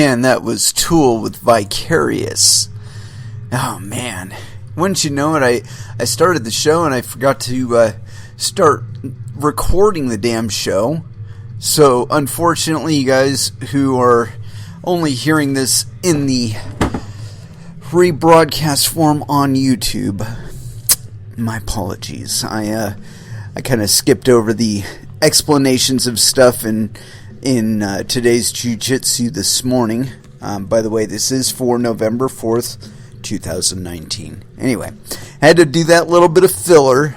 And that was Tool with Vicarious. Oh man, wouldn't you know it, I started the show and I forgot to start recording the damn show. So unfortunately, you guys who are only hearing this in the rebroadcast form on YouTube, my apologies. I kind of skipped over the explanations of stuff in today's jiu-jitsu this morning. By the way, this is for November 4th, 2019. Anyway, I had to do that little bit of filler.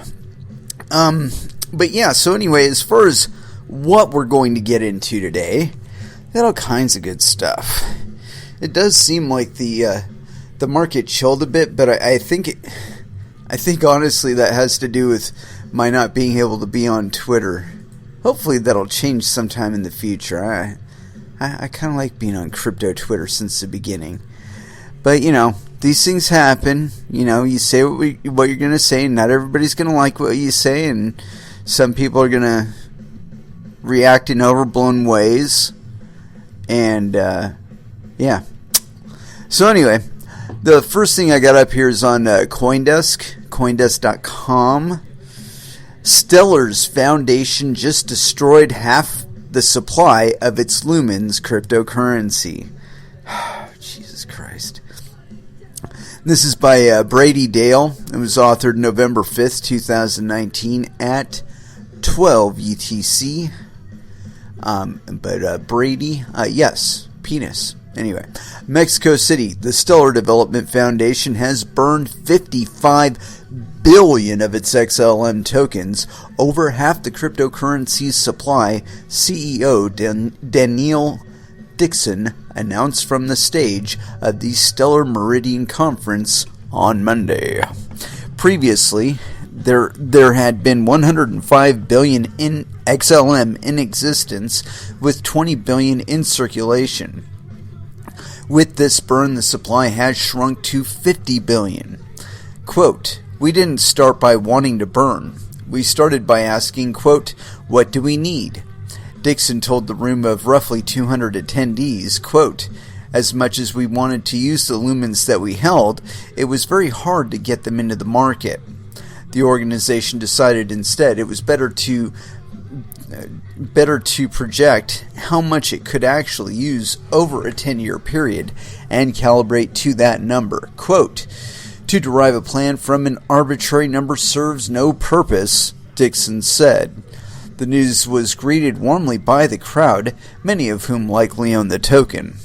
But yeah, so anyway, as far as what we're going to get into today, got all kinds of good stuff. It does seem like the market chilled a bit, but I think honestly that has to do with my not being able to be on Twitter. Hopefully that'll change sometime in the future. I kind of like being on crypto Twitter since the beginning. But, you know, these things happen. You know, you say what you're going to say, and not everybody's going to like what you say, and some people are going to react in overblown ways. And, yeah. So anyway, the first thing I got up here is on CoinDesk, coindesk.com. Stellar's foundation just destroyed half the supply of its Lumens cryptocurrency. Jesus Christ. This is by Brady Dale. It was authored November 5th, 2019 at 12 UTC. But Brady, yes, penis. Anyway, Mexico City, the Stellar Development Foundation has burned 55 billion of its XLM tokens, over half the cryptocurrency's supply, CEO Daniel Dixon announced from the stage of the Stellar Meridian Conference on Monday. Previously, there had been 105 billion in XLM in existence, with 20 billion in circulation. With this burn, the supply has shrunk to 50 billion. Quote, "We didn't start by wanting to burn. We started by asking, quote, what do we need?" Dixon told the room of roughly 200 attendees, quote, "As much as we wanted to use the lumens that we held, it was very hard to get them into the market. The organization decided instead it was better to project how much it could actually use over a 10-year period and calibrate to that number. Quote, to derive a plan from an arbitrary number serves no purpose," Dixon said. The news was greeted warmly by the crowd, many of whom likely own the token.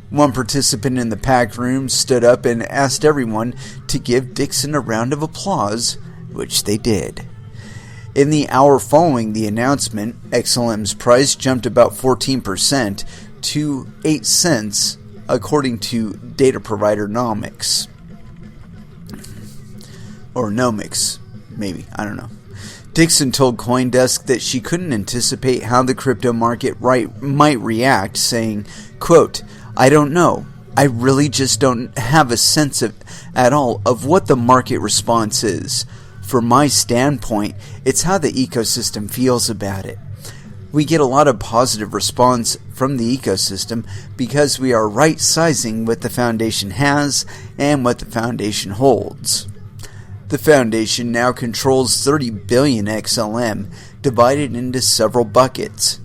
One participant in the packed room stood up and asked everyone to give Dixon a round of applause, which they did. In the hour following the announcement, XLM's price jumped about 14% to 8 cents, according to data provider Nomics. Or Nomics, maybe, I don't know. Dixon told CoinDesk that she couldn't anticipate how the crypto market might react, saying, quote, "I don't know. I really just don't have a sense at all of what the market response is. From my standpoint, it's how the ecosystem feels about it. We get a lot of positive response from the ecosystem because we are right-sizing what the foundation has and what the foundation holds." The foundation now controls 30 billion XLM, divided into several buckets.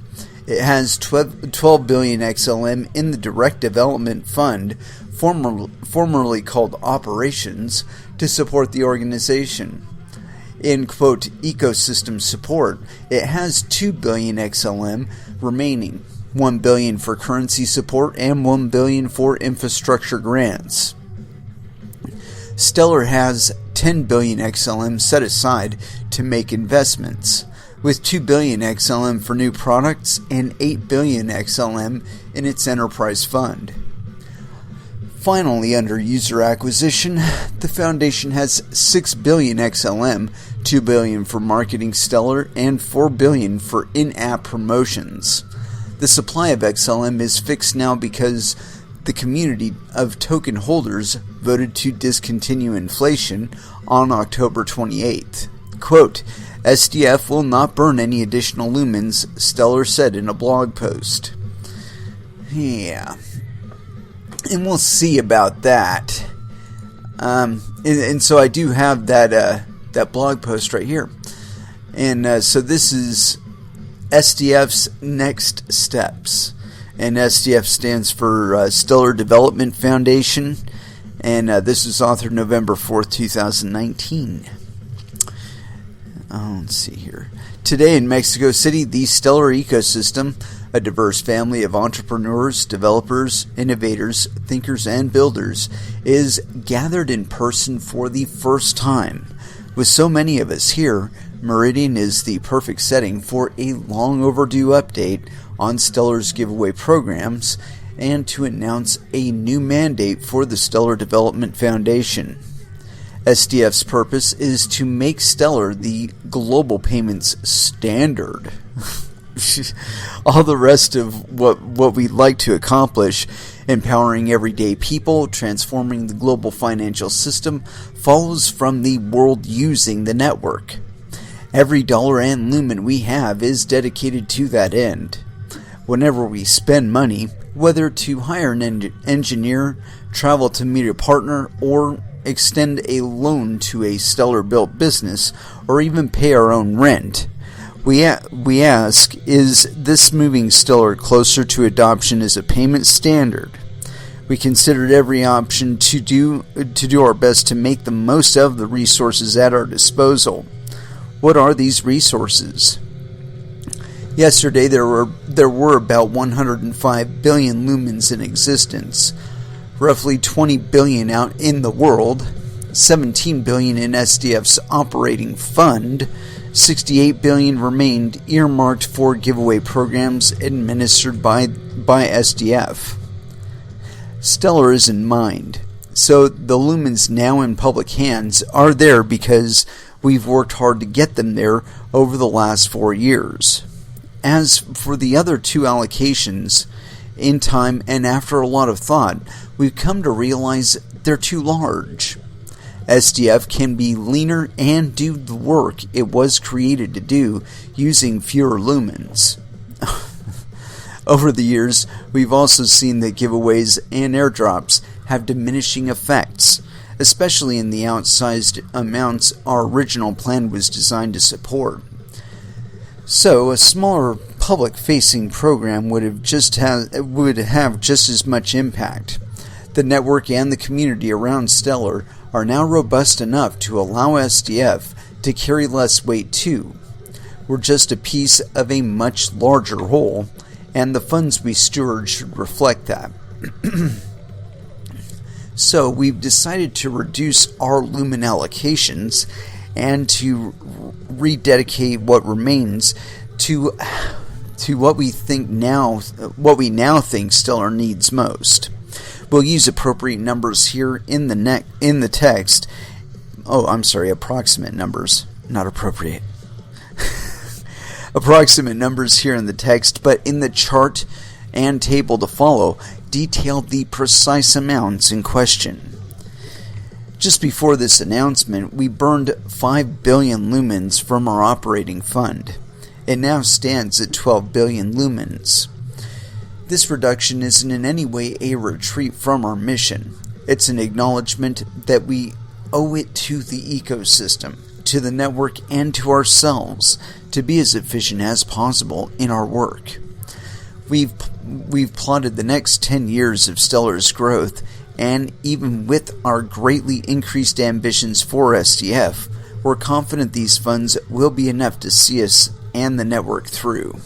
It has 12 billion XLM in the Direct Development Fund, formerly called Operations, to support the organization. In, quote, ecosystem support, it has 2 billion XLM remaining, 1 billion for currency support and 1 billion for infrastructure grants. Stellar has 10 billion XLM set aside to make investments, with 2 billion XLM for new products and 8 billion XLM in its enterprise fund. Finally, under user acquisition, the foundation has 6 billion XLM, 2 billion for marketing Stellar, and 4 billion for in-app promotions. The supply of XLM is fixed now because the community of token holders voted to discontinue inflation on October 28th. Quote, "SDF will not burn any additional lumens," Stellar said in a blog post. Yeah. and we'll see about that. And so I do have that blog post right here. And so this is SDF's Next Steps. And SDF stands for Stellar Development Foundation. And this was authored November 4th, 2019. Let's see here. Today in Mexico City, the stellar ecosystem, a diverse family of entrepreneurs, developers, innovators, thinkers, and builders, is gathered in person for the first time. With so many of us here, Meridian is the perfect setting for a long overdue update on Stellar's giveaway programs and to announce a new mandate for the Stellar Development Foundation. SDF's purpose is to make Stellar the global payments standard. All the rest of what we'd like to accomplish, empowering everyday people, transforming the global financial system, follows from the world using the network. Every dollar and lumen we have is dedicated to that end. Whenever we spend money, whether to hire an engineer, travel to meet a partner, or extend a loan to a Stellar-built business, or even pay our own rent, we ask, is this moving Stellar closer to adoption as a payment standard? We considered every option to do our best to make the most of the resources at our disposal. What are these resources? Yesterday there were about 105 billion lumens in existence, roughly 20 billion out in the world, 17 billion in SDF's operating fund, 68 billion remained earmarked for giveaway programs administered by SDF. Stellar is in mind, so the lumens now in public hands are there because we've worked hard to get them there over the last 4 years. As for the other two allocations, in time and after a lot of thought, we've come to realize they're too large. SDF can be leaner and do the work it was created to do using fewer lumens. Over the years, we've also seen that giveaways and airdrops have diminishing effects, especially in the outsized amounts our original plan was designed to support. So, a smaller public-facing program would have just as much impact. The network and the community around Stellar are now robust enough to allow SDF to carry less weight too. We're just a piece of a much larger whole, and the funds we steward should reflect that. So we've decided to reduce our lumen allocations and to rededicate what remains to what we now think Stellar needs most. We'll use appropriate numbers here in the text. Oh, I'm sorry, approximate numbers, not appropriate. Approximate numbers here in the text, but in the chart and table to follow, detail the precise amounts in question. Just before this announcement, we burned 5 billion lumens from our operating fund. It now stands at 12 billion lumens. This reduction isn't in any way a retreat from our mission. It's an acknowledgement that we owe it to the ecosystem, to the network, and to ourselves to be as efficient as possible in our work. We've plotted the next 10 years of Stellar's growth, and even with our greatly increased ambitions for SDF, we're confident these funds will be enough to see us and the network through.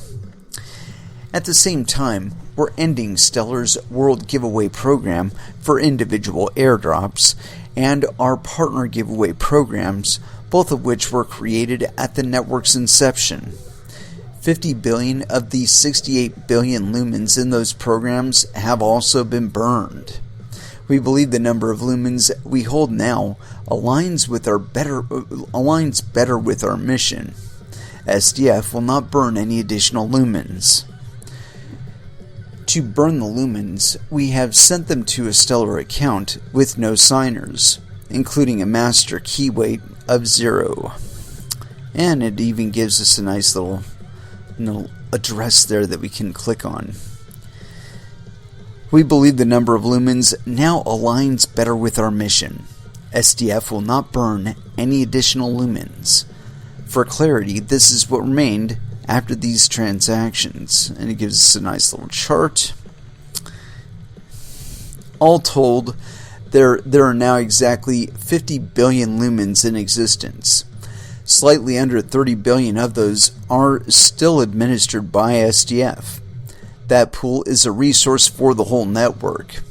At the same time, we're ending Stellar's World Giveaway program for individual airdrops and our partner giveaway programs, both of which were created at the network's inception. 50 billion of the 68 billion lumens in those programs have also been burned. We believe the number of lumens we hold now aligns better with our mission. SDF will not burn any additional lumens. To burn the lumens, we have sent them to a Stellar account with no signers, including a master key weight of 0. And it even gives us a nice little address there that we can click on. We believe the number of lumens now aligns better with our mission. SDF will not burn any additional lumens. For clarity, this is what remained after these transactions. And it gives us a nice little chart. All told, there are now exactly 50 billion lumens in existence. Slightly under 30 billion of those are still administered by SDF. That pool is a resource for the whole network.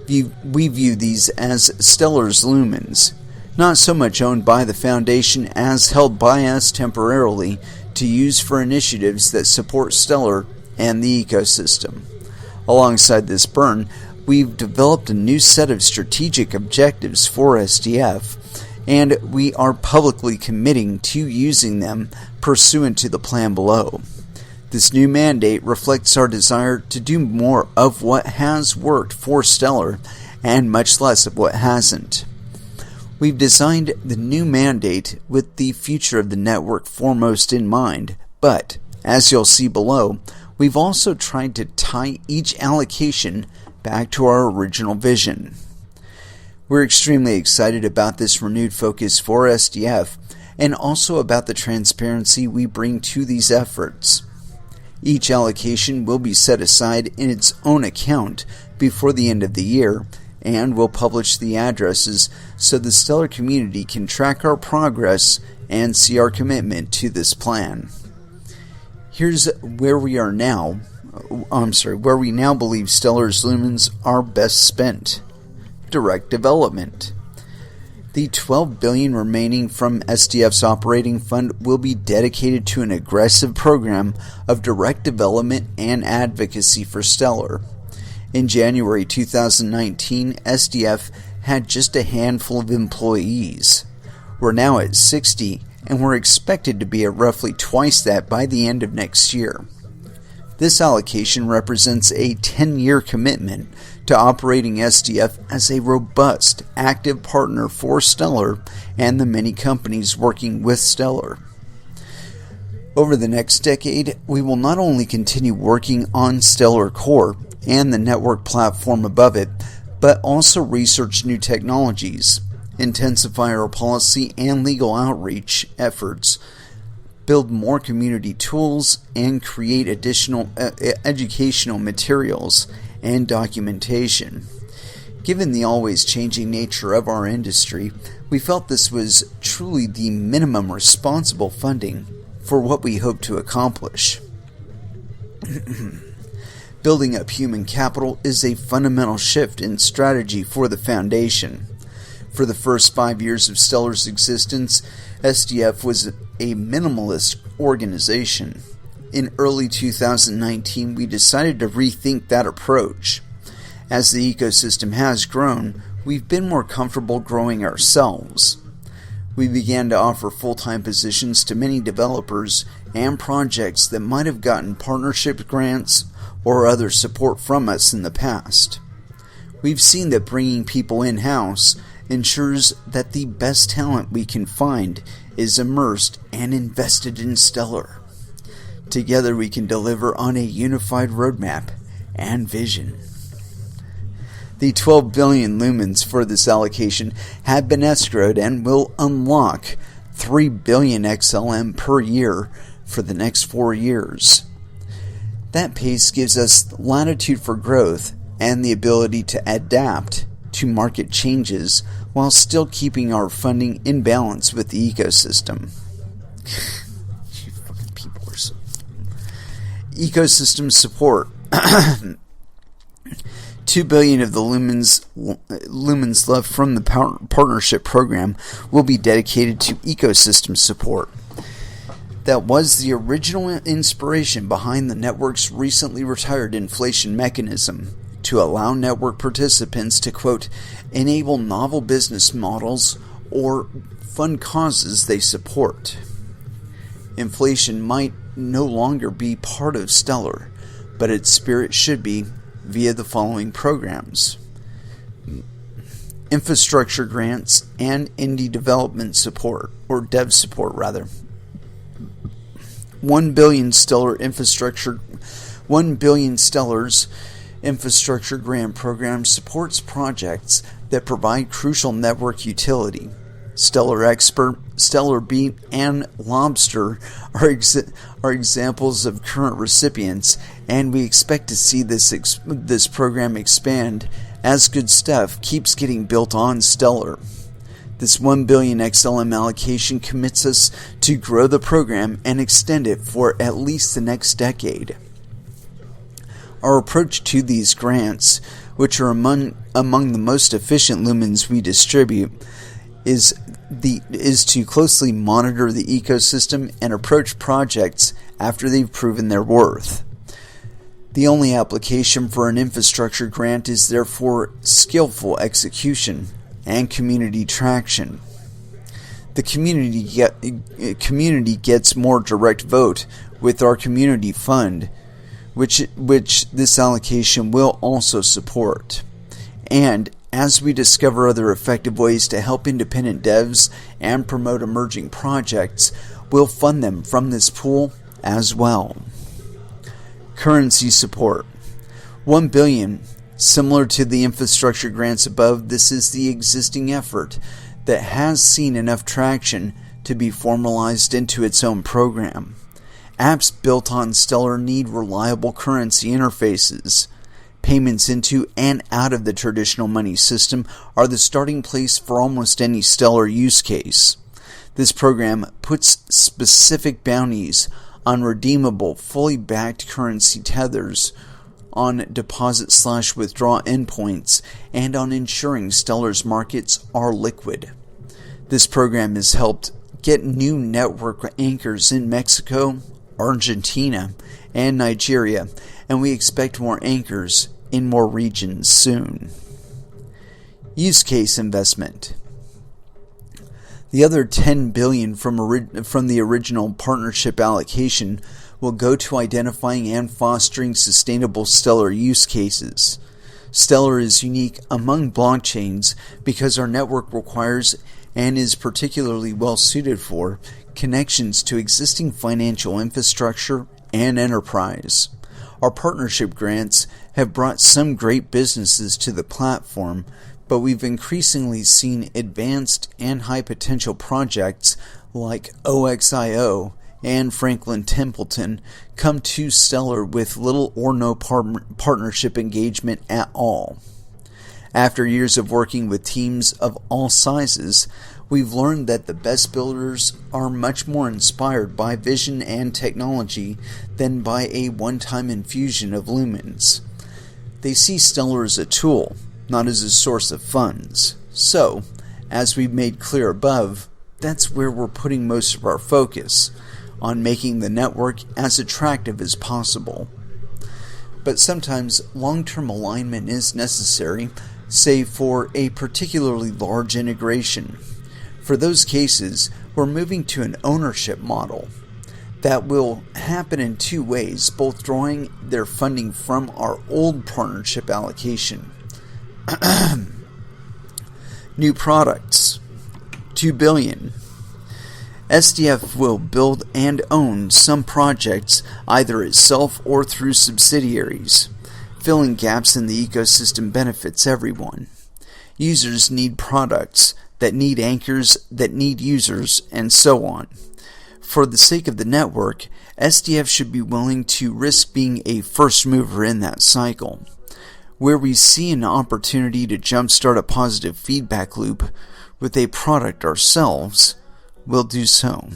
We view these as Stellar's lumens, not so much owned by the Foundation as held by us temporarily to use for initiatives that support Stellar and the ecosystem. Alongside this burn, we've developed a new set of strategic objectives for SDF, and we are publicly committing to using them pursuant to the plan below. This new mandate reflects our desire to do more of what has worked for Stellar and much less of what hasn't. We've designed the new mandate with the future of the network foremost in mind, but, as you'll see below, we've also tried to tie each allocation back to our original vision. We're extremely excited about this renewed focus for SDF and also about the transparency we bring to these efforts. Each allocation will be set aside in its own account before the end of the year, and we'll publish the addresses so the Stellar community can track our progress and see our commitment to this plan. Here's where we now believe Stellar's lumens are best spent. Direct development. The $12 billion remaining from SDF's operating fund will be dedicated to an aggressive program of direct development and advocacy for Stellar. In January 2019, SDF had just a handful of employees. We're now at 60, and we're expected to be at roughly twice that by the end of next year. This allocation represents a 10-year commitment to operating SDF as a robust, active partner for Stellar and the many companies working with Stellar. Over the next decade, we will not only continue working on Stellar Core and the network platform above it, but also research new technologies, intensify our policy and legal outreach efforts, build more community tools, and create additional educational materials and documentation. Given the always changing nature of our industry, we felt this was truly the minimum responsible funding for what we hope to accomplish. Building up human capital is a fundamental shift in strategy for the Foundation. For the first 5 years of Stellar's existence, SDF was a minimalist organization. In early 2019, we decided to rethink that approach. As the ecosystem has grown, we've been more comfortable growing ourselves. We began to offer full-time positions to many developers and projects that might have gotten partnership grants or other support from us in the past. We've seen that bringing people in-house ensures that the best talent we can find is immersed and invested in Stellar. Together we can deliver on a unified roadmap and vision. The 12 billion lumens for this allocation have been escrowed and will unlock 3 billion XLM per year for the next 4 years. That pace gives us latitude for growth and the ability to adapt to market changes while still keeping our funding in balance with the ecosystem. You fucking people are so... Ecosystem support. 2 billion of the lumens left from the partnership program will be dedicated to ecosystem support. That was the original inspiration behind the network's recently retired inflation mechanism, to allow network participants to, quote, enable novel business models or fund causes they support. Inflation might no longer be part of Stellar, but its spirit should be via the following programs: infrastructure grants and indie development support, or dev support rather. 1 billion Stellar infrastructure, 1 billion Stellars infrastructure grant program supports projects that provide crucial network utility. Stellar Expert, Stellar Beat, and Lobster are examples of current recipients, and we expect to see this program expand as good stuff keeps getting built on Stellar. This 1 billion XLM allocation commits us to grow the program and extend it for at least the next decade. Our approach to these grants, which are among the most efficient lumens we distribute, is to closely monitor the ecosystem and approach projects after they've proven their worth. The only application for an infrastructure grant is therefore skillful execution and community traction. The community gets more direct vote with our community fund, which this allocation will also support. And as we discover other effective ways to help independent devs and promote emerging projects, we'll fund them from this pool as well. Currency support. 1 billion. Similar to the infrastructure grants above, this is the existing effort that has seen enough traction to be formalized into its own program. Apps built on Stellar need reliable currency interfaces. Payments into and out of the traditional money system are the starting place for almost any Stellar use case. This program puts specific bounties on redeemable, fully backed currency tethers, on deposit/withdraw endpoints, and on ensuring Stellar's markets are liquid. This program has helped get new network anchors in Mexico, Argentina, and Nigeria, and we expect more anchors in more regions soon. Use case investment. The other $10 billion from the original partnership allocation will go to identifying and fostering sustainable Stellar use cases. Stellar is unique among blockchains because our network requires and is particularly well suited for connections to existing financial infrastructure and enterprise. Our partnership grants have brought some great businesses to the platform, but we've increasingly seen advanced and high potential projects like OXIO and Franklin Templeton come to Stellar with little or no partnership engagement at all. After years of working with teams of all sizes, we've learned that the best builders are much more inspired by vision and technology than by a one-time infusion of lumens. They see Stellar as a tool, not as a source of funds. So, as we've made clear above, that's where we're putting most of our focus, on making the network as attractive as possible. But sometimes long-term alignment is necessary, say for a particularly large integration. For those cases, we're moving to an ownership model. That will happen in two ways, both drawing their funding from our old partnership allocation. New products. $2 billion. SDF will build and own some projects either itself or through subsidiaries. Filling gaps in the ecosystem benefits everyone. Users need products that need anchors that need users, and so on. For the sake of the network, SDF should be willing to risk being a first mover in that cycle. Where we see an opportunity to jumpstart a positive feedback loop with a product ourselves, we'll do so.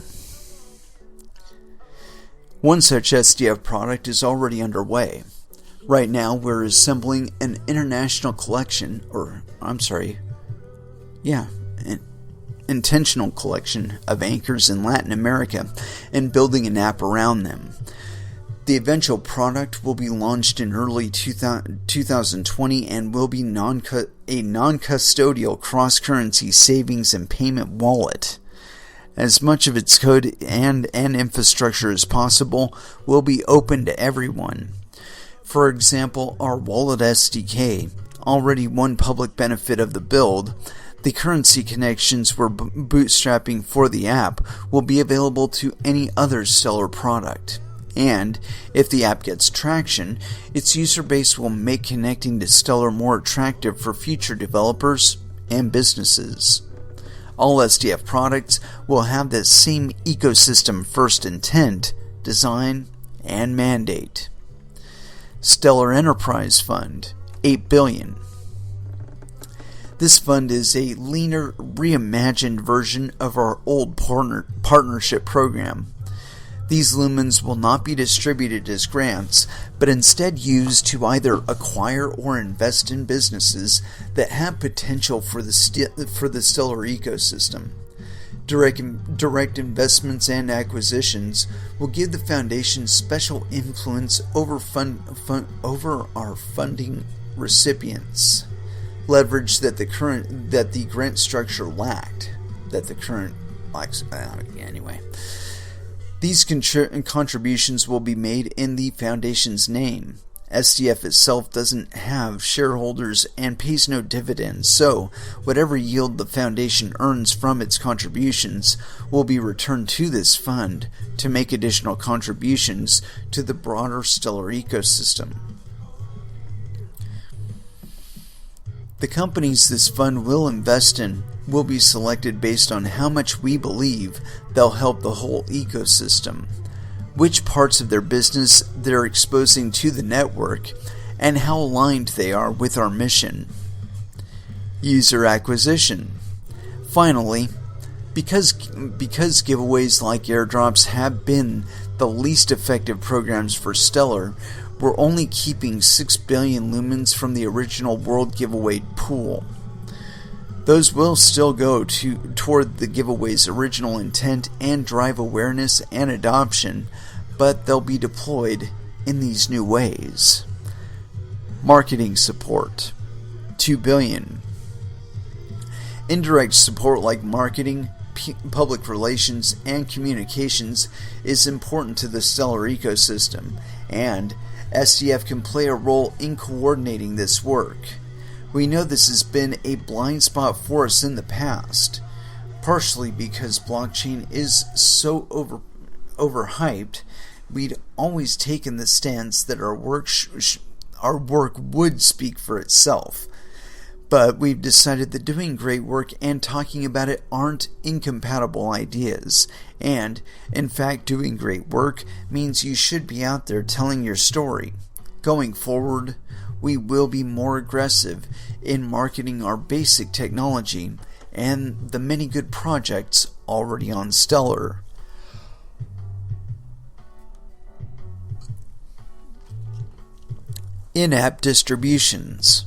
One such SDF product is already underway. Right now, we're assembling an international collection, intentional collection of anchors in Latin America and building an app around them. The eventual product will be launched in early 2020 and will be a non-custodial cross-currency savings and payment wallet. As much of its code and infrastructure as possible will be open to everyone. For example, our wallet SDK, already one public benefit of the build, the currency connections we're bootstrapping for the app will be available to any other Stellar product. And if the app gets traction, its user base will make connecting to Stellar more attractive for future developers and businesses. All SDF products will have that same ecosystem first intent, design, and mandate. Stellar Enterprise Fund, $8 billion. This fund is a leaner, reimagined version of our old partnership program. These lumens will not be distributed as grants, but instead used to either acquire or invest in businesses that have potential for the Stellar ecosystem. Direct investments and acquisitions will give the Foundation special influence over our funding recipients, leverage that the grant structure lacked, that the current lacks. Anyway. These contributions will be made in the Foundation's name. SDF itself doesn't have shareholders and pays no dividends, so whatever yield the Foundation earns from its contributions will be returned to this fund to make additional contributions to the broader Stellar ecosystem. The companies this fund will invest in will be selected based on how much we believe they'll help the whole ecosystem, which parts of their business they're exposing to the network, and how aligned they are with our mission. User acquisition. Finally, because giveaways like airdrops have been the least effective programs for Stellar, we're only keeping 6 billion lumens from the original world giveaway pool. Those will still go toward the giveaway's original intent and drive awareness and adoption, but they'll be deployed in these new ways. Marketing support, $2 billion. Indirect support like marketing, public relations, and communications is important to the Stellar ecosystem, and SDF can play a role in coordinating this work. We know this has been a blind spot for us in the past, partially because blockchain is so overhyped. We'd always taken the stance that our work would speak for itself. But we've decided that doing great work and talking about it aren't incompatible ideas. And, in fact, doing great work means you should be out there telling your story. Going forward, we will be more aggressive in marketing our basic technology and the many good projects already on Stellar. In-app distributions.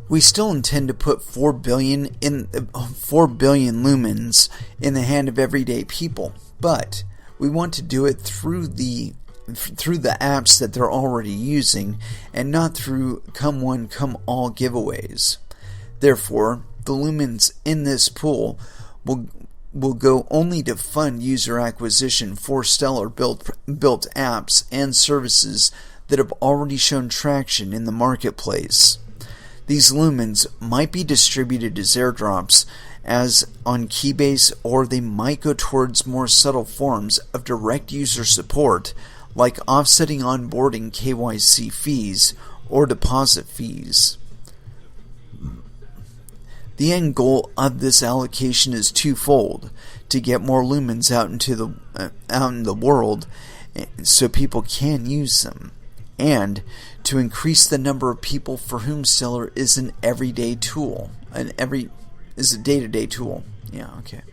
We still intend to put 4 billion lumens in the hand of everyday people, but we want to do it through the apps that they're already using and not through come one come all giveaways. Therefore, the lumens in this pool will go only to fund user acquisition for Stellar built apps and services that have already shown traction in the marketplace. These lumens might be distributed as airdrops as on Keybase, or they might go towards more subtle forms of direct user support like offsetting onboarding KYC fees or deposit fees. The end goal of this allocation is twofold: to get more lumens out in the world so people can use them, and to increase the number of people for whom Stellar is an everyday tool, is a day-to-day tool. Yeah, okay.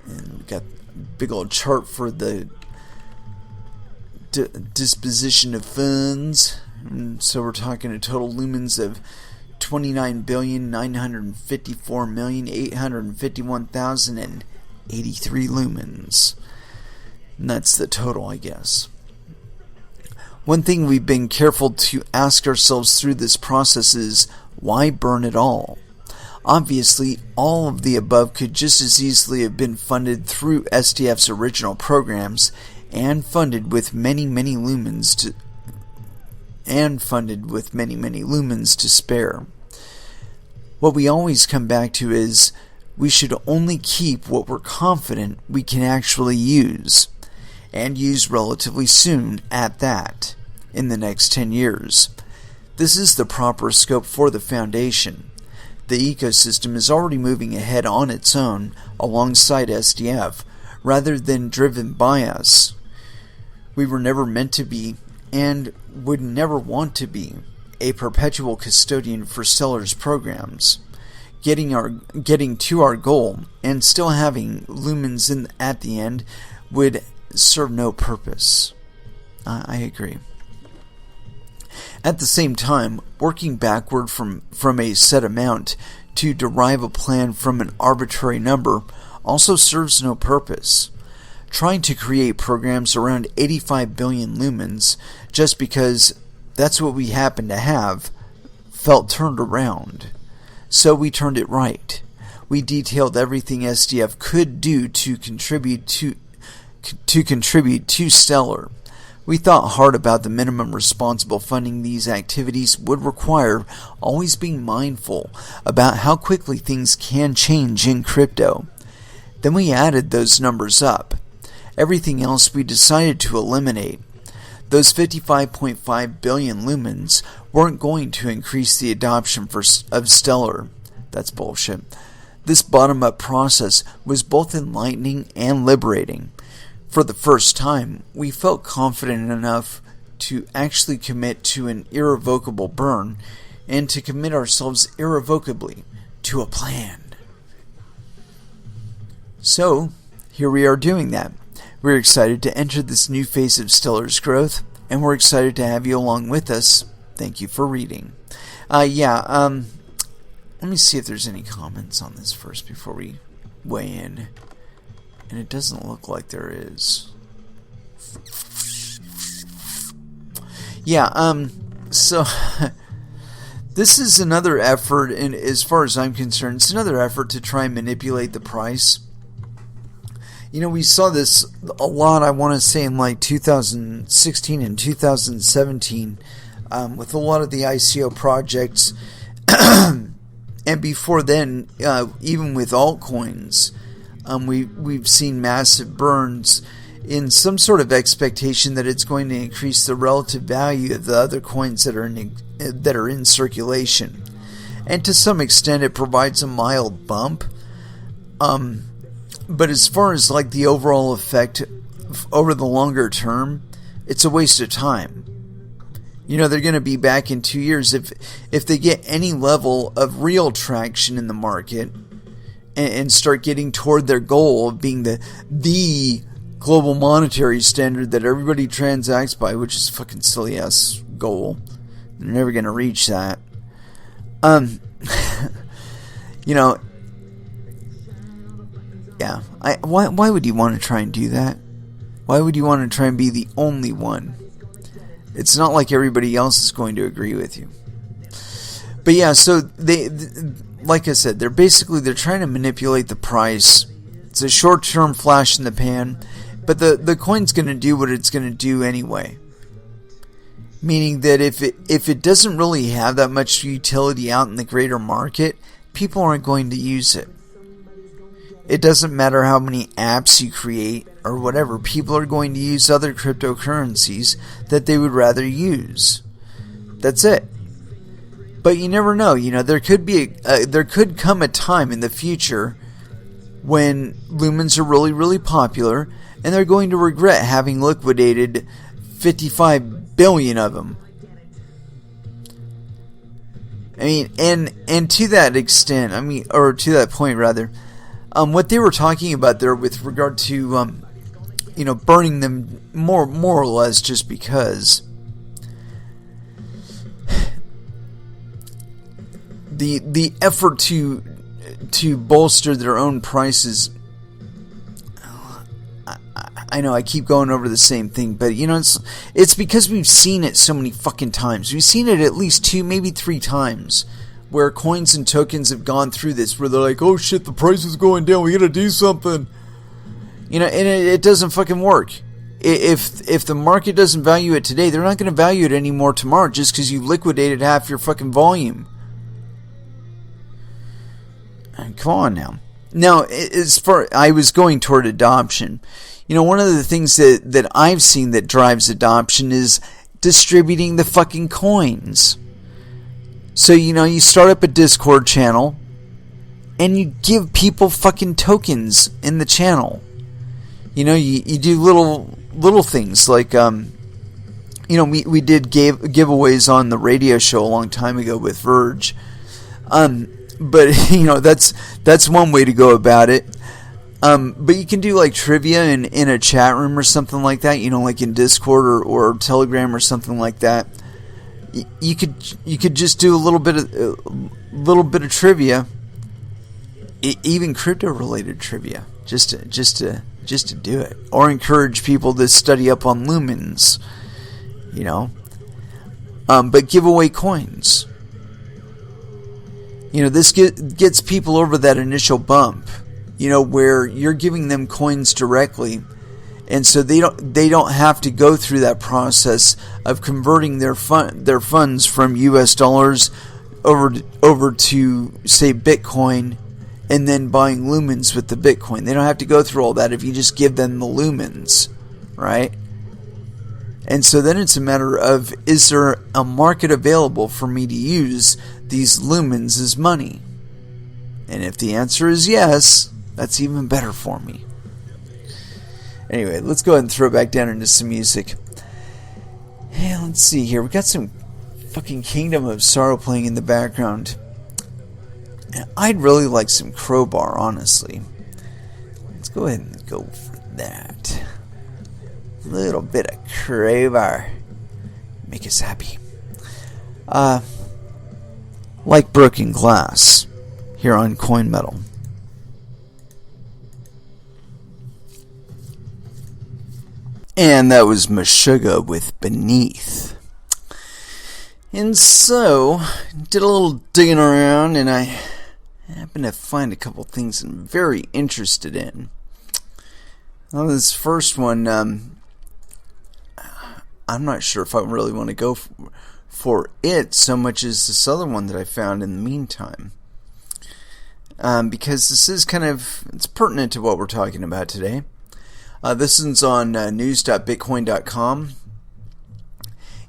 And we got a big old chart for the disposition of funds. And so we're talking a total lumens of 29,954,851,083 lumens. And that's the total, I guess. One thing we've been careful to ask ourselves through this process is, why burn it all? Obviously, all of the above could just as easily have been funded through SDF's original programs and funded with many lumens to spare. What we always come back to is, we should only keep what we're confident we can actually use. and used relatively soon at that, in the next 10 years. This is the proper scope for the Foundation. The ecosystem is already moving ahead on its own alongside SDF, rather than driven by us. We were never meant to be, and would never want to be, a perpetual custodian for Stellar's programs. Getting to our goal, and still having lumens at the end, would serve no purpose. I agree. At the same time, working backward from a set amount to derive a plan from an arbitrary number also serves no purpose. Trying to create programs around 85 billion lumens just because that's what we happen to have felt turned around. So we turned it right. We detailed everything SDF could do to contribute to Stellar. We thought hard about the minimum responsible funding these activities would require, always being mindful about how quickly things can change in crypto. Then we added those numbers up. Everything else we decided to eliminate. Those 55.5 billion lumens weren't going to increase the adoption of Stellar. That's bullshit. This bottom-up process was both enlightening and liberating. For the first time, we felt confident enough to actually commit to an irrevocable burn and to commit ourselves irrevocably to a plan. So, here we are doing that. We're excited to enter this new phase of Stellar's growth, and we're excited to have you along with us. Thank you for reading. Let me see if there's any comments on this first before we weigh in. And it doesn't look like there is. So this is another effort, and as far as I'm concerned, it's another effort to try and manipulate the price. You know, we saw this a lot, I want to say, in like 2016 and 2017 with a lot of the ICO projects. And before then, even with altcoins, we've seen massive burns in some sort of expectation that it's going to increase the relative value of the other coins that are in circulation. And to some extent, it provides a mild bump. But as far as like the overall effect over the longer term, it's a waste of time. You know, they're going to be back in 2 years if they get any level of real traction in the market and start getting toward their goal of being the global monetary standard that everybody transacts by, which is a fucking silly ass goal. They're never going to reach that. You know, yeah. Why would you want to try and do that? Why would you want to try and be the only one? It's not like everybody else is going to agree with you. But yeah, so they like I said, they're trying to manipulate the price. It's a short-term flash in the pan, but the coin's going to do what it's going to do anyway. Meaning that if it doesn't really have that much utility out in the greater market, people aren't going to use it. It doesn't matter how many apps you create or whatever. People are going to use other cryptocurrencies that they would rather use. That's it. But you never know. You know, there could come a time in the future when lumens are really, really popular, and they're going to regret having liquidated 55 billion of them. I mean, and to that extent, or to that point rather, what they were talking about there with regard to, burning them more or less just because the effort to bolster their own prices. I know I keep going over the same thing, but it's because we've seen it so many fucking times. We've seen it at least 2, maybe 3 times, where coins and tokens have gone through this, where they're like, oh shit, the price is going down, we gotta do something. And it doesn't fucking work. If the market doesn't value it today, they're not going to value it anymore tomorrow just because you liquidated half your fucking volume. And come on now. Now, as far I was going toward adoption, one of the things that I've seen that drives adoption is distributing the fucking coins. So, you start up a Discord channel and you give people fucking tokens in the channel. You do little things like, we did giveaways on the radio show a long time ago with Verge. But, that's one way to go about it. But you can do like trivia in a chat room or something like that, like in Discord or Telegram or something like that. You could just do a little bit of trivia, even crypto related trivia, just to do it, or encourage people to study up on lumens, but give away coins. This gets people over that initial bump, where you're giving them coins directly, and so they don't have to go through that process of converting their funds from US dollars over to, say, Bitcoin, and then buying lumens with the Bitcoin. They don't have to go through all that if you just give them the lumens, right? And so then it's a matter of, is there a market available for me to use these lumens as money? And if the answer is yes, that's even better for me. Anyway, let's go ahead and throw back down into some music. Hey, let's see here. We got some fucking Kingdom of Sorrow playing in the background. And I'd really like some Crowbar, honestly. Let's go ahead and go for that. A little bit of Crowbar. Make us happy. Like Broken Glass, here on Coin Metal. And that was Meshuggah with Beneath. And so, did a little digging around, and I happened to find a couple things I'm very interested in. Well, this first one, I'm not sure if I really want to go for it so much as this other one that I found in the meantime. Because this is it's pertinent to what we're talking about today. This one's on news.bitcoin.com.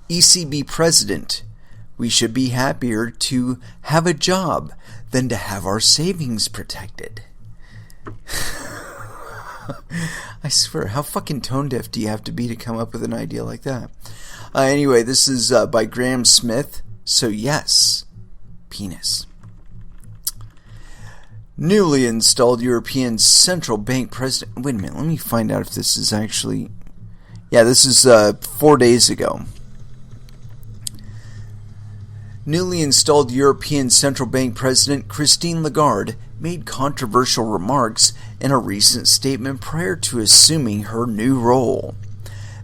ECB President, we should be happier to have a job than to have our savings protected. I swear, how fucking tone deaf do you have to be to come up with an idea like that? Anyway, this is by Graham Smith. So yes, penis. Newly installed European Central Bank President... Wait a minute, let me find out if this is actually... Yeah, this is 4 days ago. Newly installed European Central Bank President Christine Lagarde made controversial remarks in a recent statement prior to assuming her new role.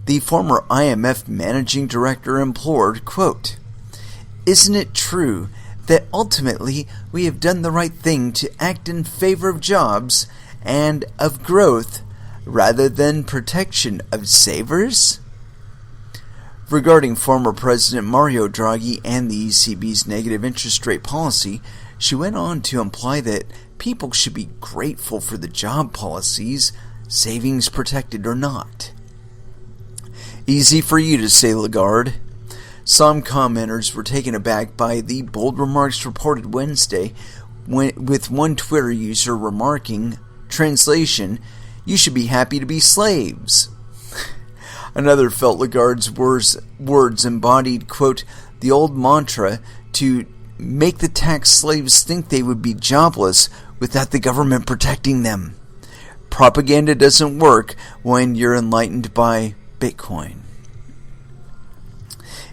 The former IMF managing director implored, quote, "Isn't it true that ultimately we have done the right thing to act in favor of jobs and of growth rather than protection of savers?" Regarding former President Mario Draghi and the ECB's negative interest rate policy, she went on to imply that people should be grateful for the job policies, savings protected or not. Easy for you to say, Lagarde. Some commenters were taken aback by the bold remarks reported Wednesday, with one Twitter user remarking, translation, "You should be happy to be slaves." Another felt Lagarde's words embodied, quote, "the old mantra to make the tax slaves think they would be jobless without the government protecting them. Propaganda doesn't work when you're enlightened by Bitcoin."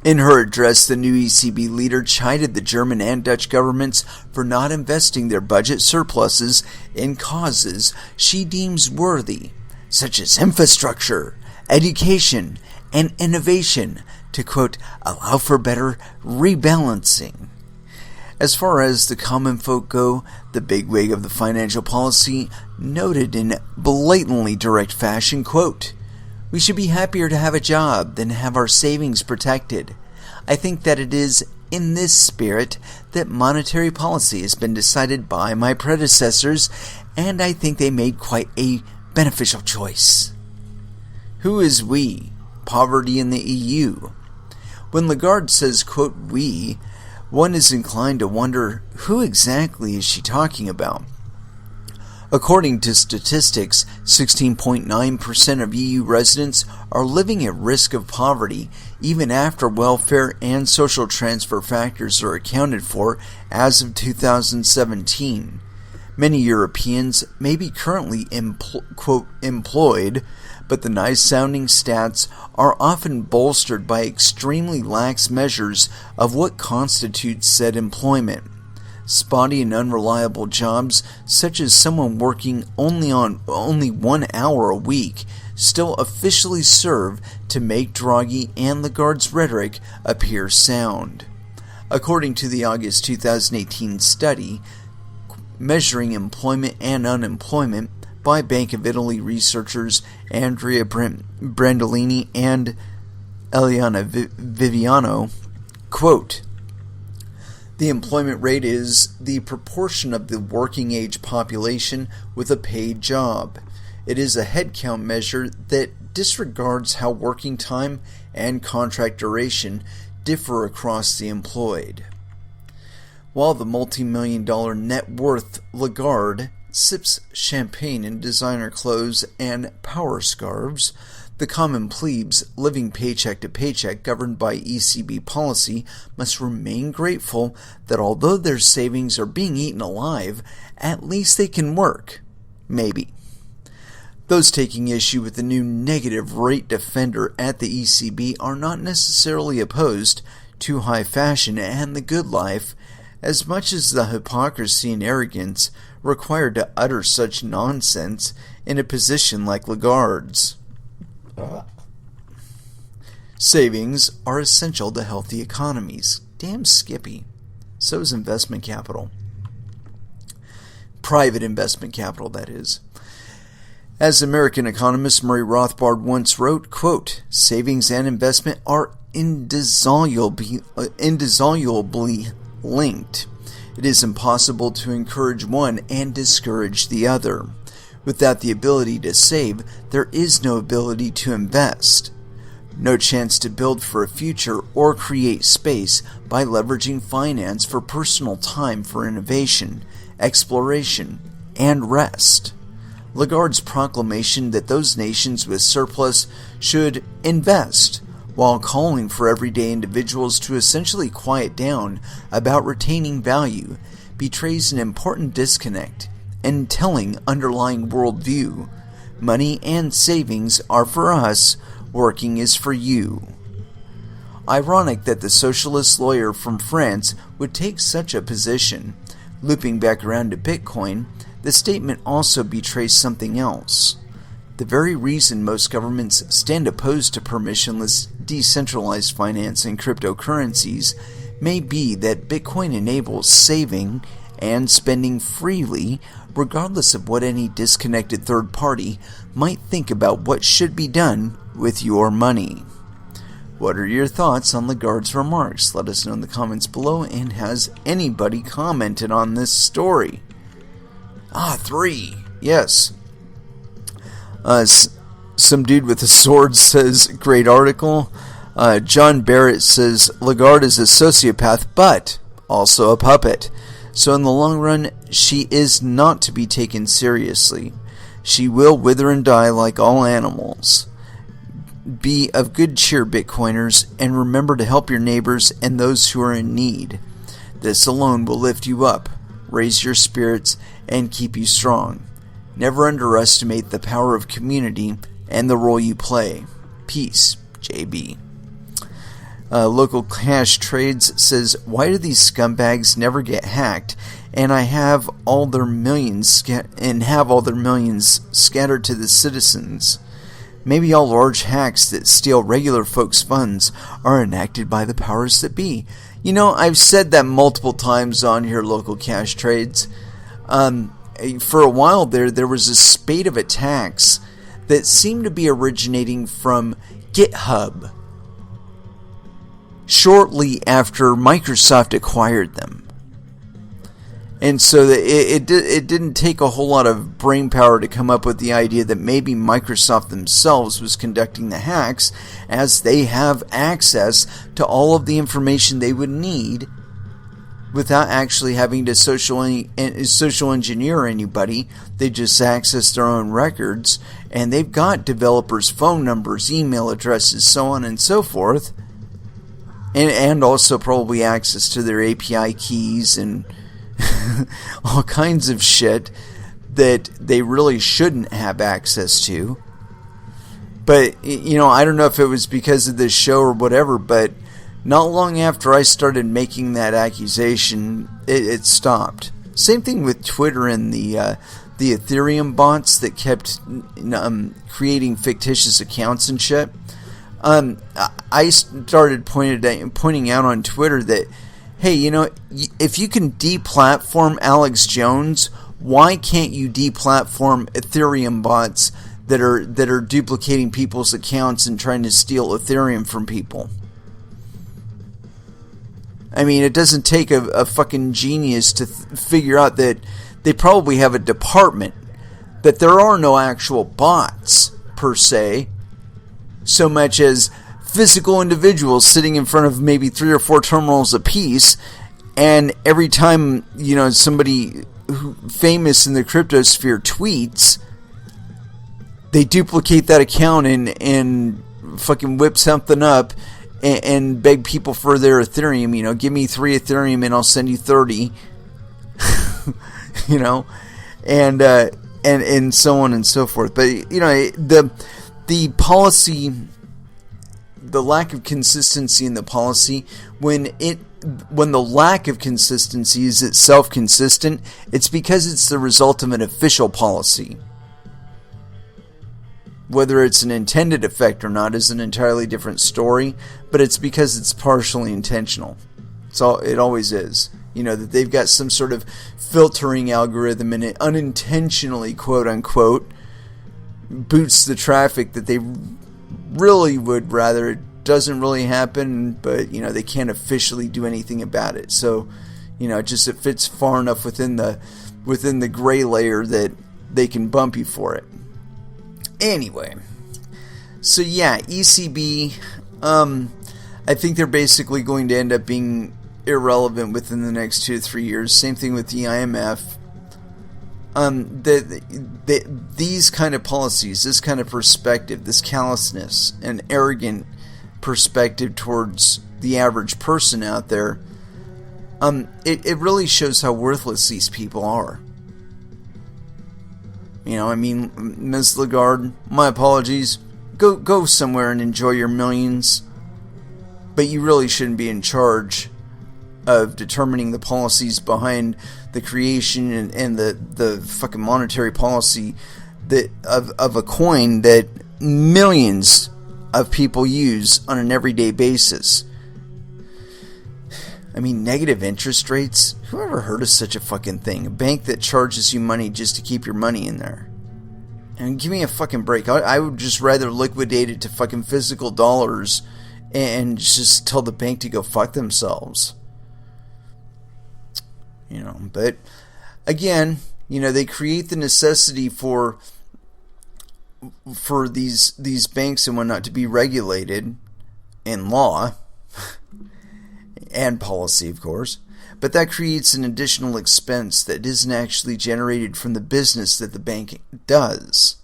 In her address, the new ECB leader chided the German and Dutch governments for not investing their budget surpluses in causes she deems worthy, such as infrastructure, education, and innovation, to, quote, "allow for better rebalancing." As far as the common folk go, the bigwig of the financial policy noted in blatantly direct fashion, quote, "We should be happier to have a job than have our savings protected. I think that it is in this spirit that monetary policy has been decided by my predecessors, and I think they made quite a beneficial choice. Who is we? Poverty in the EU. When Lagarde says, quote, we, one is inclined to wonder who exactly is she talking about. According to statistics, 16.9% of EU residents are living at risk of poverty even after welfare and social transfer factors are accounted for as of 2017. Many Europeans may be currently employed, but the nice-sounding stats are often bolstered by extremely lax measures of what constitutes said employment. Spotty and unreliable jobs, such as someone working only 1 hour a week, still officially serve to make Draghi and Lagarde's rhetoric appear sound. According to the August 2018 study, measuring employment and unemployment by Bank of Italy researchers Andrea Brandolini and Eliana Viviano, quote, the employment rate is the proportion of the working age population with a paid job. It is a headcount measure that disregards how working time and contract duration differ across the employed. While the multi-million-dollar net worth Lagarde sips champagne in designer clothes and power scarves, the common plebes living paycheck to paycheck governed by ECB policy must remain grateful that although their savings are being eaten alive, at least they can work. Maybe. Those taking issue with the new negative rate defender at the ECB are not necessarily opposed to high fashion and the good life, as much as the hypocrisy and arrogance required to utter such nonsense in a position like Lagarde's. Savings are essential to healthy economies. Damn Skippy. So is investment capital. Private investment capital, that is. As American economist Murray Rothbard once wrote, quote, savings and investment are indissolubly linked. It is impossible to encourage one and discourage the other. Without the ability to save, there is no ability to invest. No chance to build for a future or create space by leveraging finance for personal time for innovation, exploration, and rest. Lagarde's proclamation that those nations with surplus should invest, while calling for everyday individuals to essentially quiet down about retaining value, betrays an important disconnect and telling underlying worldview. Money and savings are for us, working is for you. Ironic that the socialist lawyer from France would take such a position. Looping back around to Bitcoin, the statement also betrays something else. The very reason most governments stand opposed to permissionless, decentralized finance and cryptocurrencies may be that Bitcoin enables saving and spending freely, regardless of what any disconnected third party might think about what should be done with your money. What are your thoughts on Lagarde's remarks? Let us know in the comments below, and has anybody commented on this story? 3. Yes. Some dude with a sword says, great article. John Barrett says, Lagarde is a sociopath, but also a puppet. So in the long run, she is not to be taken seriously. She will wither and die like all animals. Be of good cheer, Bitcoiners, and remember to help your neighbors and those who are in need. This alone will lift you up, raise your spirits, and keep you strong. Never underestimate the power of community and the role you play. Peace, JB. Local Cash Trades says, why do these scumbags never get hacked and have all their millions scattered to the citizens? Maybe all large hacks that steal regular folks' funds are enacted by the powers that be. You know, I've said that multiple times on here, Local Cash Trades. For a while there was a spate of attacks that seemed to be originating from GitHub shortly after Microsoft acquired them. And so it didn't take a whole lot of brain power to come up with the idea that maybe Microsoft themselves was conducting the hacks, as they have access to all of the information they would need without actually having to social engineer anybody. They just access their own records, and they've got developers' phone numbers, email addresses, so on and so forth, and also probably access to their API keys and all kinds of shit that they really shouldn't have access to. But, I don't know if it was because of this show or whatever, but not long after I started making that accusation, it stopped. Same thing with Twitter and the Ethereum bots that kept creating fictitious accounts and shit. I started pointing out on Twitter that, hey, if you can deplatform Alex Jones, why can't you deplatform Ethereum bots that are duplicating people's accounts and trying to steal Ethereum from people? I mean, it doesn't take a fucking genius to figure out that they probably have a department, that there are no actual bots per se, so much as physical individuals sitting in front of maybe 3 or 4 terminals apiece, and every time somebody famous in the cryptosphere tweets, they duplicate that account and fucking whip something up and beg people for their Ethereum. Give me 3 Ethereum and I'll send you 30. And so on and so forth. But the policy, the lack of consistency in the policy, when the lack of consistency is itself consistent, it's because it's the result of an official policy. Whether it's an intended effect or not is an entirely different story, but it's because it's partially intentional. So it always is. That they've got some sort of filtering algorithm, and it unintentionally, quote unquote, boosts the traffic that they really would rather it doesn't really happen, but they can't officially do anything about it. So it fits far enough within the gray layer that they can bump you for it. Anyway, so yeah, ECB, I think they're basically going to end up being irrelevant within the next 2 to 3 years. Same thing with the IMF. These kind of policies, this kind of perspective, this callousness and arrogant perspective towards the average person out there, it really shows how worthless these people are. Ms. Lagarde, my apologies. Go somewhere and enjoy your millions. But you really shouldn't be in charge of determining the policies behind the creation and the fucking monetary policy that of a coin that millions of people use on an everyday basis. I mean, negative interest rates? Who ever heard of such a fucking thing? A bank that charges you money just to keep your money in there. And give me a fucking break. I would just rather liquidate it to fucking physical dollars and just tell the bank to go fuck themselves. But again, they create the necessity for these banks and whatnot to be regulated in law and policy, of course. But that creates an additional expense that isn't actually generated from the business that the bank does.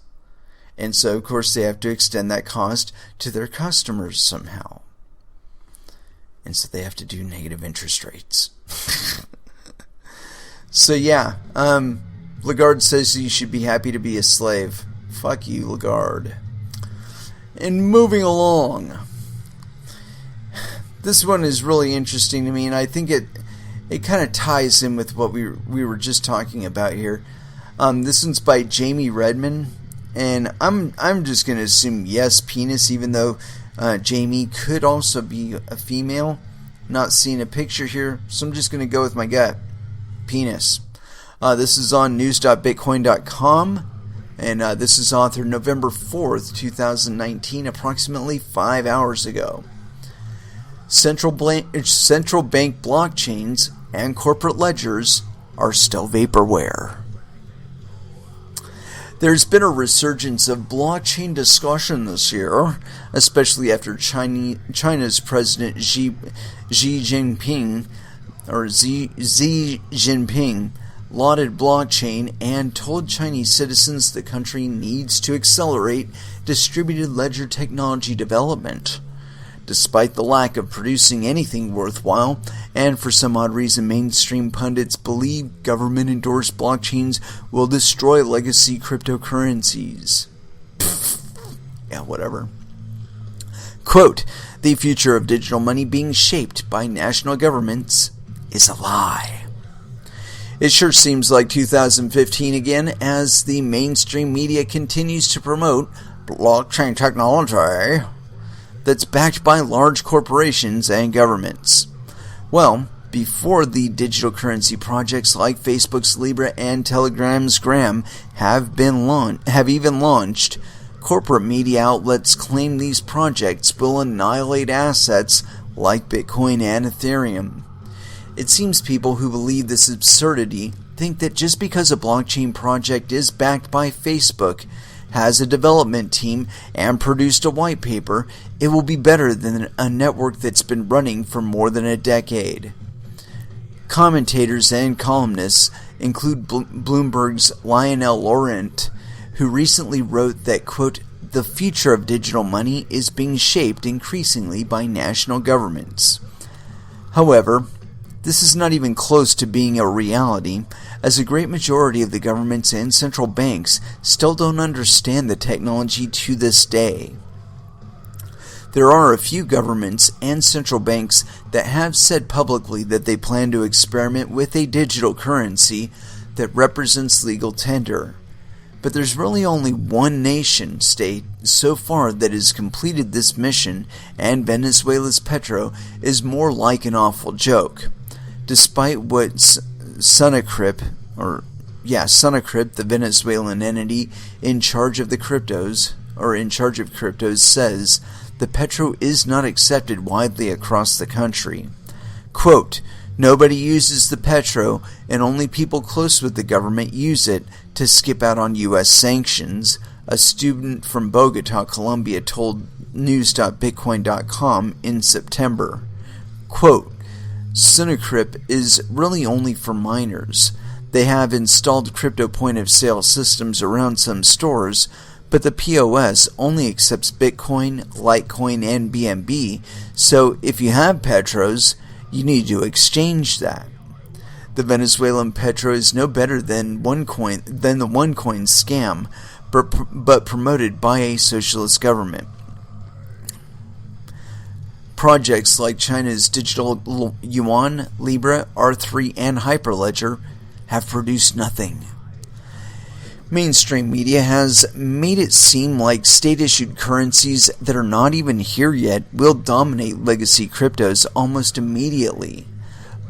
And so, of course, they have to extend that cost to their customers somehow. And so they have to do negative interest rates. So yeah, Lagarde says you should be happy to be a slave. Fuck you, Lagarde. And moving along. This one is really interesting to me, and I think it kind of ties in with what we were just talking about here. This one's by Jamie Redman, and I'm just going to assume yes, penis, even though Jamie could also be a female. Not seeing a picture here, so I'm just going to go with my gut. Penis. This is on news.bitcoin.com, and this is authored November 4th, 2019, approximately 5 hours ago. Central bank blockchains and corporate ledgers are still vaporware. There's been a resurgence of blockchain discussion this year, especially after China's President Xi Jinping lauded blockchain and told Chinese citizens the country needs to accelerate distributed ledger technology development. Despite the lack of producing anything worthwhile, and for some odd reason mainstream pundits believe government-endorsed blockchains will destroy legacy cryptocurrencies. Yeah, whatever. Quote, "The future of digital money being shaped by national governments is a lie." It sure seems like 2015 again as the mainstream media continues to promote blockchain technology that's backed by large corporations and governments. Well, before the digital currency projects like Facebook's Libra and Telegram's Gram have even launched, corporate media outlets claim these projects will annihilate assets like Bitcoin and Ethereum. It seems people who believe this absurdity think that just because a blockchain project is backed by Facebook, has a development team, and produced a white paper, it will be better than a network that's been running for more than a decade. Commentators and columnists include Bloomberg's Lionel Laurent, who recently wrote that, quote, "The future of digital money is being shaped increasingly by national governments." However, this is not even close to being a reality, as a great majority of the governments and central banks still don't understand the technology to this day. There are a few governments and central banks that have said publicly that they plan to experiment with a digital currency that represents legal tender. But there's really only one nation state so far that has completed this mission, and Venezuela's petro is more like an awful joke. Despite what Sunacrypt, the Venezuelan entity in charge of cryptos, says, the petro is not accepted widely across the country. Quote, "Nobody uses the petro, and only people close with the government use it to skip out on U.S. sanctions," a student from Bogota, Colombia, told news.bitcoin.com in September. Quote, "Sunacrypt is really only for miners. They have installed crypto point-of-sale systems around some stores, but the POS only accepts Bitcoin, Litecoin, and BNB, so if you have petros, you need to exchange that. The Venezuelan petro is no better than the OneCoin scam, but promoted by a socialist government. Projects like China's digital yuan, Libra, R3, and Hyperledger have produced nothing. Mainstream media has made it seem like state-issued currencies that are not even here yet will dominate legacy cryptos almost immediately.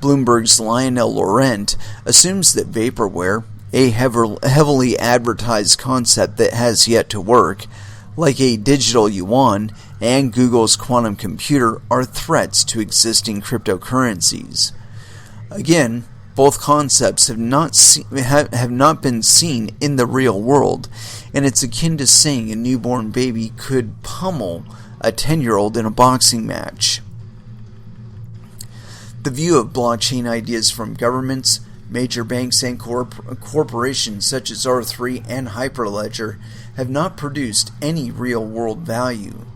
Bloomberg's Lionel Laurent assumes that vaporware, a heavily advertised concept that has yet to work, like a digital yuan and Google's quantum computer, are threats to existing cryptocurrencies. Again, both concepts have not been seen in the real world, and it's akin to saying a newborn baby could pummel a 10-year-old in a boxing match. The view of blockchain ideas from governments, major banks, and corporations such as R3 and Hyperledger have not produced any real-world value.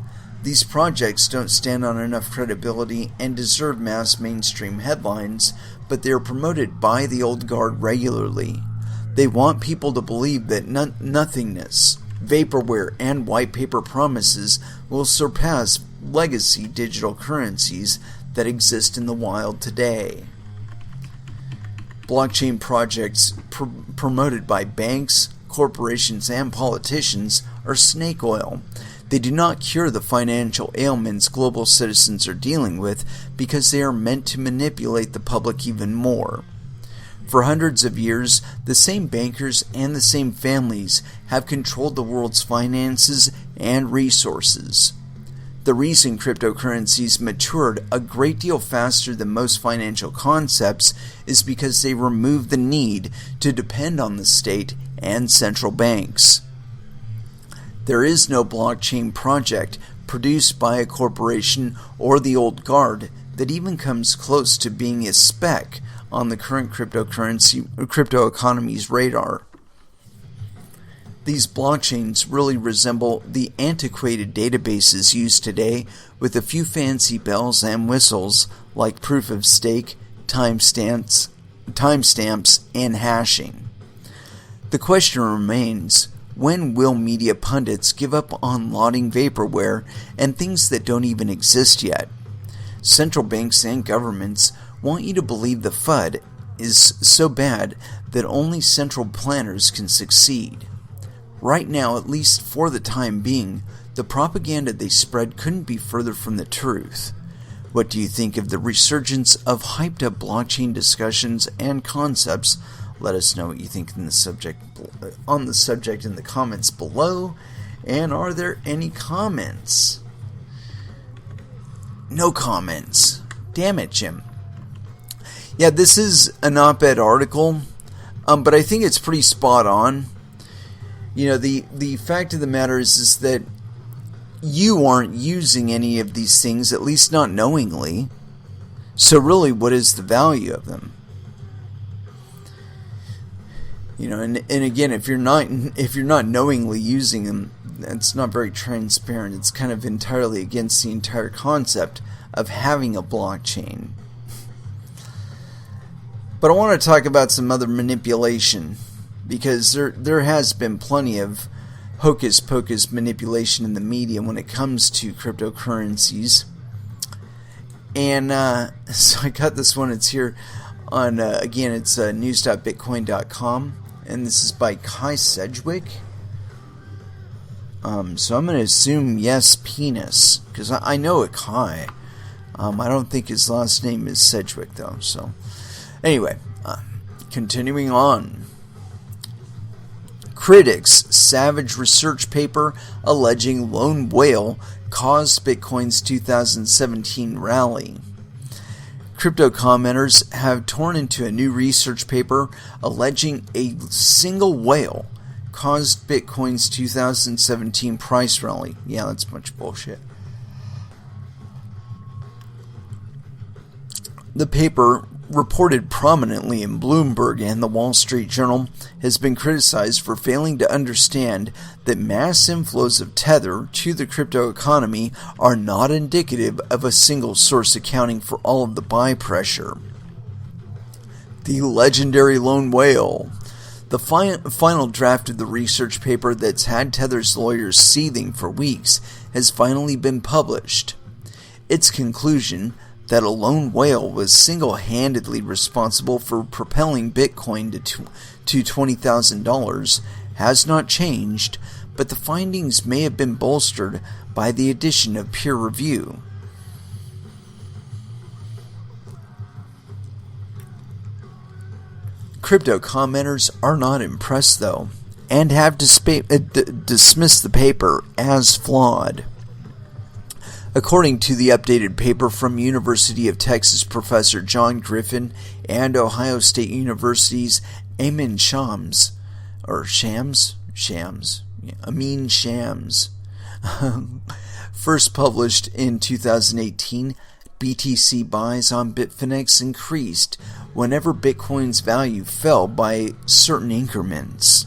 These projects don't stand on enough credibility and deserve mass mainstream headlines, but they are promoted by the old guard regularly. They want people to believe that nothingness, vaporware, and white paper promises will surpass legacy digital currencies that exist in the wild today. Blockchain projects promoted by banks, corporations, and politicians are snake oil. They do not cure the financial ailments global citizens are dealing with because they are meant to manipulate the public even more. For hundreds of years, the same bankers and the same families have controlled the world's finances and resources. The reason cryptocurrencies matured a great deal faster than most financial concepts is because they removed the need to depend on the state and central banks. There is no blockchain project produced by a corporation or the old guard that even comes close to being a speck on the current crypto economy's radar. These blockchains really resemble the antiquated databases used today, with a few fancy bells and whistles like proof of stake, timestamps, and hashing. The question remains, when will media pundits give up on lauding vaporware and things that don't even exist yet? Central banks and governments want you to believe the FUD is so bad that only central planners can succeed. Right now, at least for the time being, the propaganda they spread couldn't be further from the truth. What do you think of the resurgence of hyped-up blockchain discussions and concepts? Let us know what you think on the subject in the comments below. And are there any comments? No comments. Damn it, Jim. Yeah, this is an op-ed article, but I think it's pretty spot on. You know, the fact of the matter is that you aren't using any of these things, at least not knowingly. So really, what is the value of them? You know, and again, if you're not knowingly using them, that's not very transparent. It's kind of entirely against the entire concept of having a blockchain. But I want to talk about some other manipulation, because there has been plenty of hocus pocus manipulation in the media when it comes to cryptocurrencies. And so I got this one. It's here on, again, it's news.bitcoin.com. And this is by Kai Sedgwick. So I'm going to assume yes, penis, because I know a Kai. I don't think his last name is Sedgwick, though. So anyway, continuing on. Critics' savage research paper alleging lone whale caused Bitcoin's 2017 rally. Crypto commenters have torn into a new research paper alleging a single whale caused Bitcoin's 2017 price rally. Yeah, that's a bunch of bullshit. The paper, reported prominently in Bloomberg and the Wall Street Journal, has been criticized for failing to understand that mass inflows of Tether to the crypto economy are not indicative of a single source accounting for all of the buy pressure. The legendary lone whale. The final draft of the research paper that's had Tether's lawyers seething for weeks has finally been published. Its conclusion, that a lone whale was single-handedly responsible for propelling Bitcoin to $20,000, has not changed, but the findings may have been bolstered by the addition of peer review. Crypto commenters are not impressed, though, and have dismissed the paper as flawed. According to the updated paper from University of Texas professor John Griffin and Ohio State University's Amin Shams, first published in 2018, BTC buys on Bitfinex increased whenever Bitcoin's value fell by certain increments.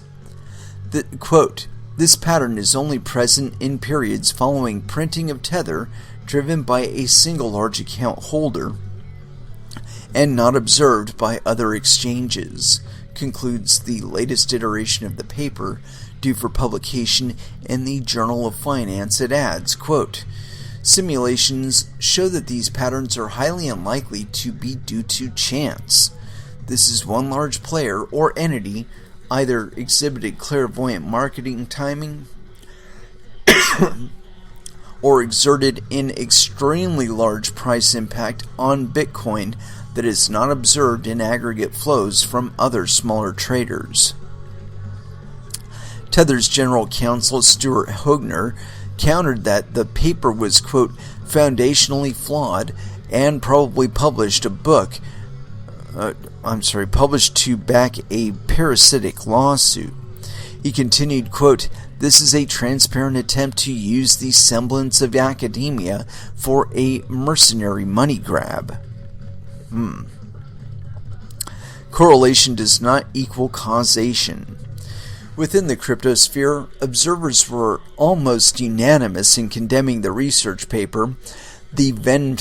Quote, this pattern is only present in periods following printing of Tether driven by a single large account holder and not observed by other exchanges, concludes the latest iteration of the paper, due for publication in the Journal of Finance. It adds, quote, simulations show that these patterns are highly unlikely to be due to chance. This is one large player or entity either exhibited clairvoyant marketing timing or exerted an extremely large price impact on Bitcoin that is not observed in aggregate flows from other smaller traders. Tether's general counsel Stuart Hoegner countered that the paper was, quote, foundationally flawed and probably published to back a parasitic lawsuit. He continued, quote, "This is a transparent attempt to use the semblance of academia for a mercenary money grab." Correlation does not equal causation. Within the cryptosphere, observers were almost unanimous in condemning the research paper. The Venn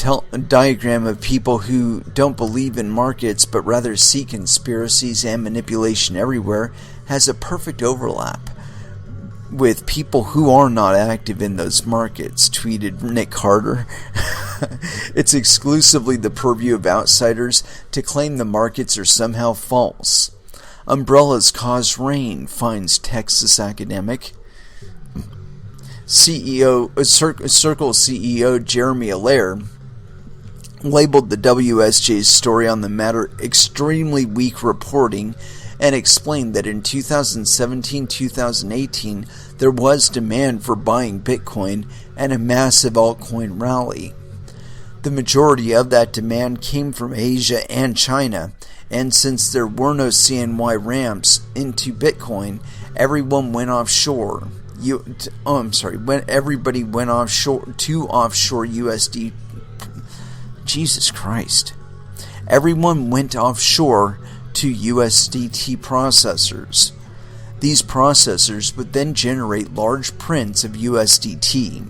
diagram of people who don't believe in markets but rather see conspiracies and manipulation everywhere has a perfect overlap with people who are not active in those markets, tweeted Nick Carter. It's exclusively the purview of outsiders to claim the markets are somehow false. Umbrellas cause rain, finds Texas academic. Circle CEO Jeremy Allaire labeled the WSJ's story on the matter extremely weak reporting and explained that in 2017-2018 there was demand for buying Bitcoin and a massive altcoin rally. The majority of that demand came from Asia and China, and since there were no CNY ramps into Bitcoin, everyone went offshore. When everybody went offshore to offshore USD. Jesus Christ. Everyone went offshore to USDT processors. These processors would then generate large prints of USDT.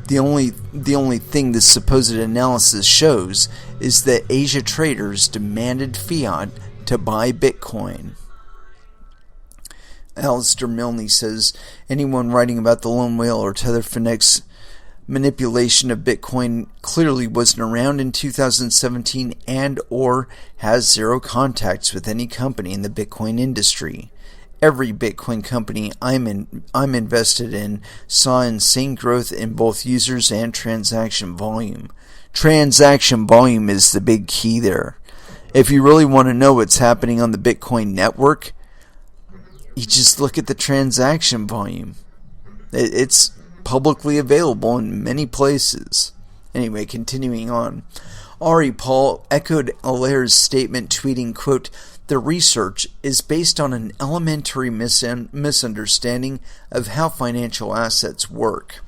The only thing this supposed analysis shows is that Asia traders demanded fiat to buy Bitcoin. Alistair Milne says, anyone writing about the lone whale or Tether Finex's manipulation of Bitcoin clearly wasn't around in 2017 and or has zero contacts with any company in the Bitcoin industry. Every Bitcoin company I'm invested in saw insane growth in both users and transaction volume. Transaction volume is the big key there. If you really want to know what's happening on the Bitcoin network, you just look at the transaction volume. It's publicly available in many places. Anyway, continuing on. Ari Paul echoed Allaire's statement, tweeting, quote, "The research is based on an elementary misunderstanding of how financial assets work."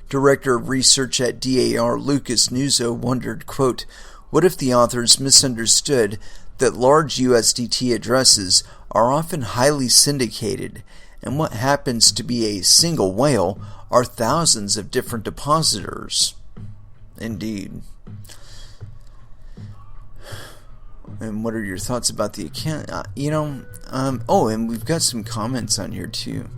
Director of Research at DAR Lucas Nuzzo wondered, quote, "What if the authors misunderstood that large USDT addresses are often highly syndicated, and what happens to be a single whale are thousands of different depositors?" Indeed. And what are your thoughts about the account? And we've got some comments on here too.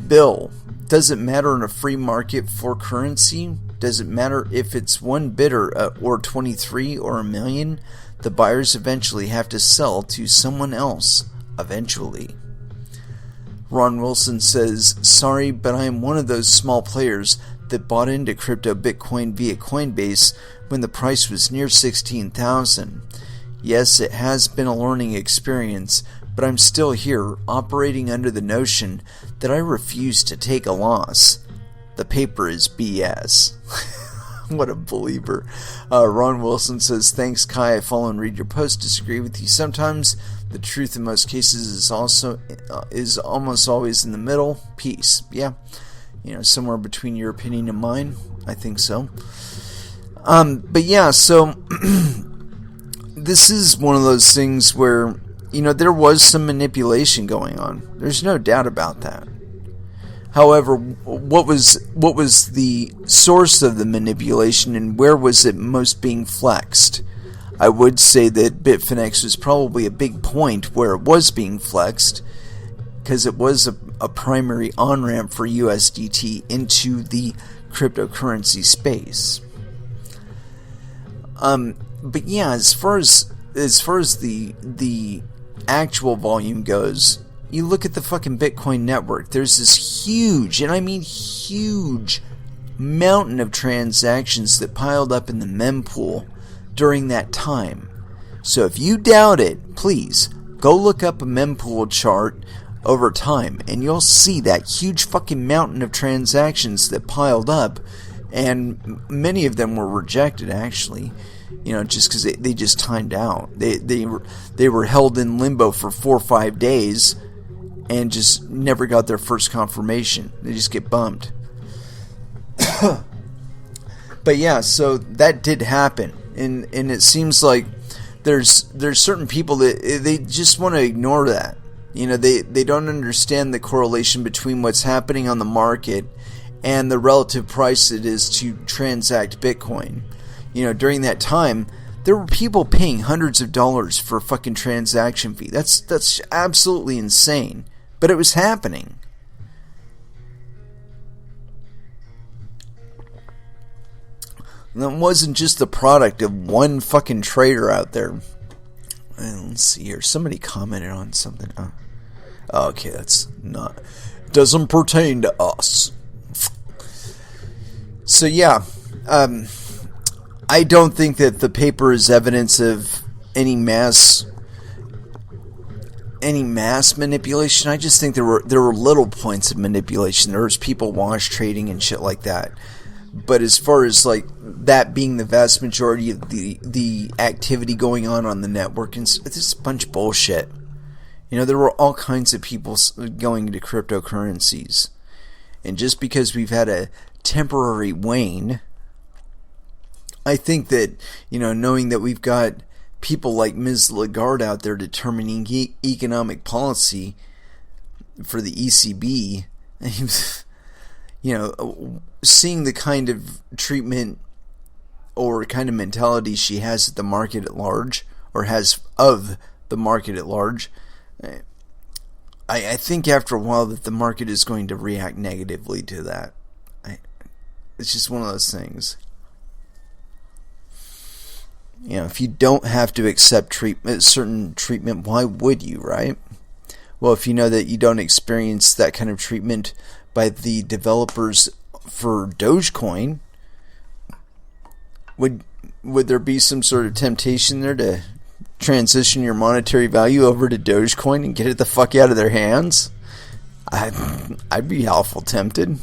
Bill, does it matter in a free market for currency? Does it matter if it's one bidder or 23 or a million? The buyers eventually have to sell to someone else. Eventually. Ron Wilson says, "Sorry, but I am one of those small players that bought into crypto Bitcoin via Coinbase when the price was near 16,000. Yes, it has been a learning experience, but I'm still here, operating under the notion that I refuse to take a loss. The paper is BS." What a believer. Ron Wilson says, "Thanks, Kai. I follow and read your post. Disagree with you sometimes. The truth in most cases is almost always in the middle. Peace." Yeah, somewhere between your opinion and mine. I think so. But yeah, so this is one of those things where there was some manipulation going on. There's no doubt about that. However, what was the source of the manipulation and where was it most being flexed? I would say that Bitfinex was probably a big point where it was being flexed, because it was a primary on-ramp for USDT into the cryptocurrency space. But yeah, as far as the actual volume goes, you look at the fucking Bitcoin network. There's this huge, and I mean huge, mountain of transactions that piled up in the mempool during that time. So if you doubt it, please go look up a mempool chart over time, and you'll see that huge fucking mountain of transactions that piled up, and many of them were rejected, actually, just because they just timed out. They were held in limbo for 4 or 5 days and just never got their first confirmation. They just get bumped. But yeah, so that did happen, and it seems like there's certain people that they just want to ignore that. They don't understand the correlation between what's happening on the market and the relative price it is to transact Bitcoin. During that time, there were people paying hundreds of dollars for a fucking transaction fee. That's absolutely insane. But it was happening. And that wasn't just the product of one fucking trader out there. Let's see here. Somebody commented on something. Okay, that's not... doesn't pertain to us. So yeah, I don't think that the paper is evidence of any mass manipulation. I just think there were little points of manipulation. There was people wash trading and shit like that. But as far as like that being the vast majority of the activity going on the network, and it's just a bunch of bullshit. There were all kinds of people going into cryptocurrencies, and just because we've had a temporary wane, I think that knowing that we've got people like Ms. Lagarde out there determining economic policy for the ECB, seeing the kind of treatment or kind of mentality she has at the market at large, or has of the market at large, I think after a while that the market is going to react negatively to that. It's just one of those things. If you don't have to accept certain treatment, why would you, right? Well, if you know that you don't experience that kind of treatment by the developers for Dogecoin, would there be some sort of temptation there to transition your monetary value over to Dogecoin and get it the fuck out of their hands? I'd be awful tempted.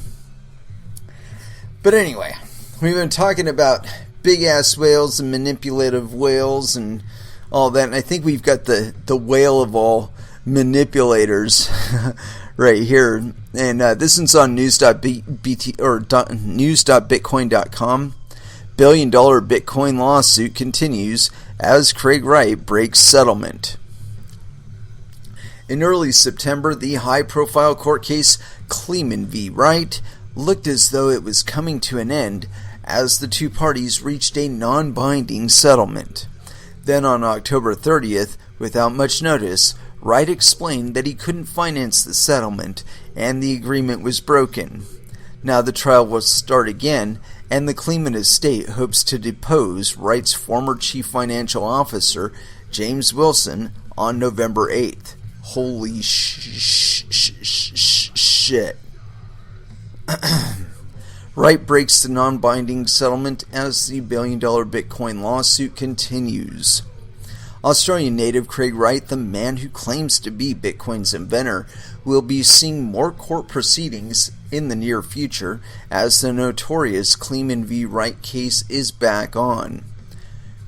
But anyway, we've been talking about big ass whales and manipulative whales and all that, and I think we've got the whale of all manipulators right here. And this is on news.bitcoin.com. $1 billion Bitcoin lawsuit continues as Craig Wright breaks settlement. In early September, the high-profile court case Kleeman v. Wright looked as though it was coming to an end as the two parties reached a non-binding settlement. Then on October 30th, without much notice, Wright explained that he couldn't finance the settlement and the agreement was broken. Now the trial will start again, and the Kleeman estate hopes to depose Wright's former chief financial officer, James Wilson, on November 8th. Holy shit. Wright breaks the non-binding settlement as the $1 billion Bitcoin lawsuit continues. Australian native Craig Wright, the man who claims to be Bitcoin's inventor, will be seeing more court proceedings in the near future as the notorious Kleeman v. Wright case is back on.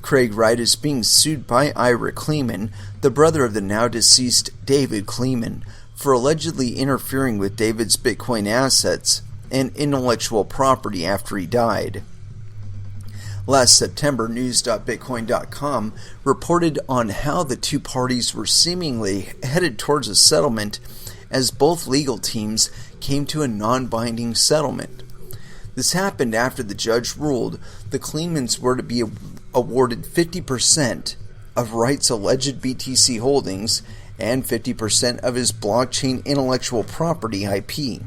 Craig Wright is being sued by Ira Kleeman, the brother of the now deceased David Kleeman, for allegedly interfering with David's Bitcoin assets and intellectual property after he died. Last September, news.bitcoin.com reported on how the two parties were seemingly headed towards a settlement as both legal teams came to a non-binding settlement. This happened after the judge ruled the Kleemans were to be awarded 50% of Wright's alleged BTC holdings and 50% of his blockchain intellectual property IP.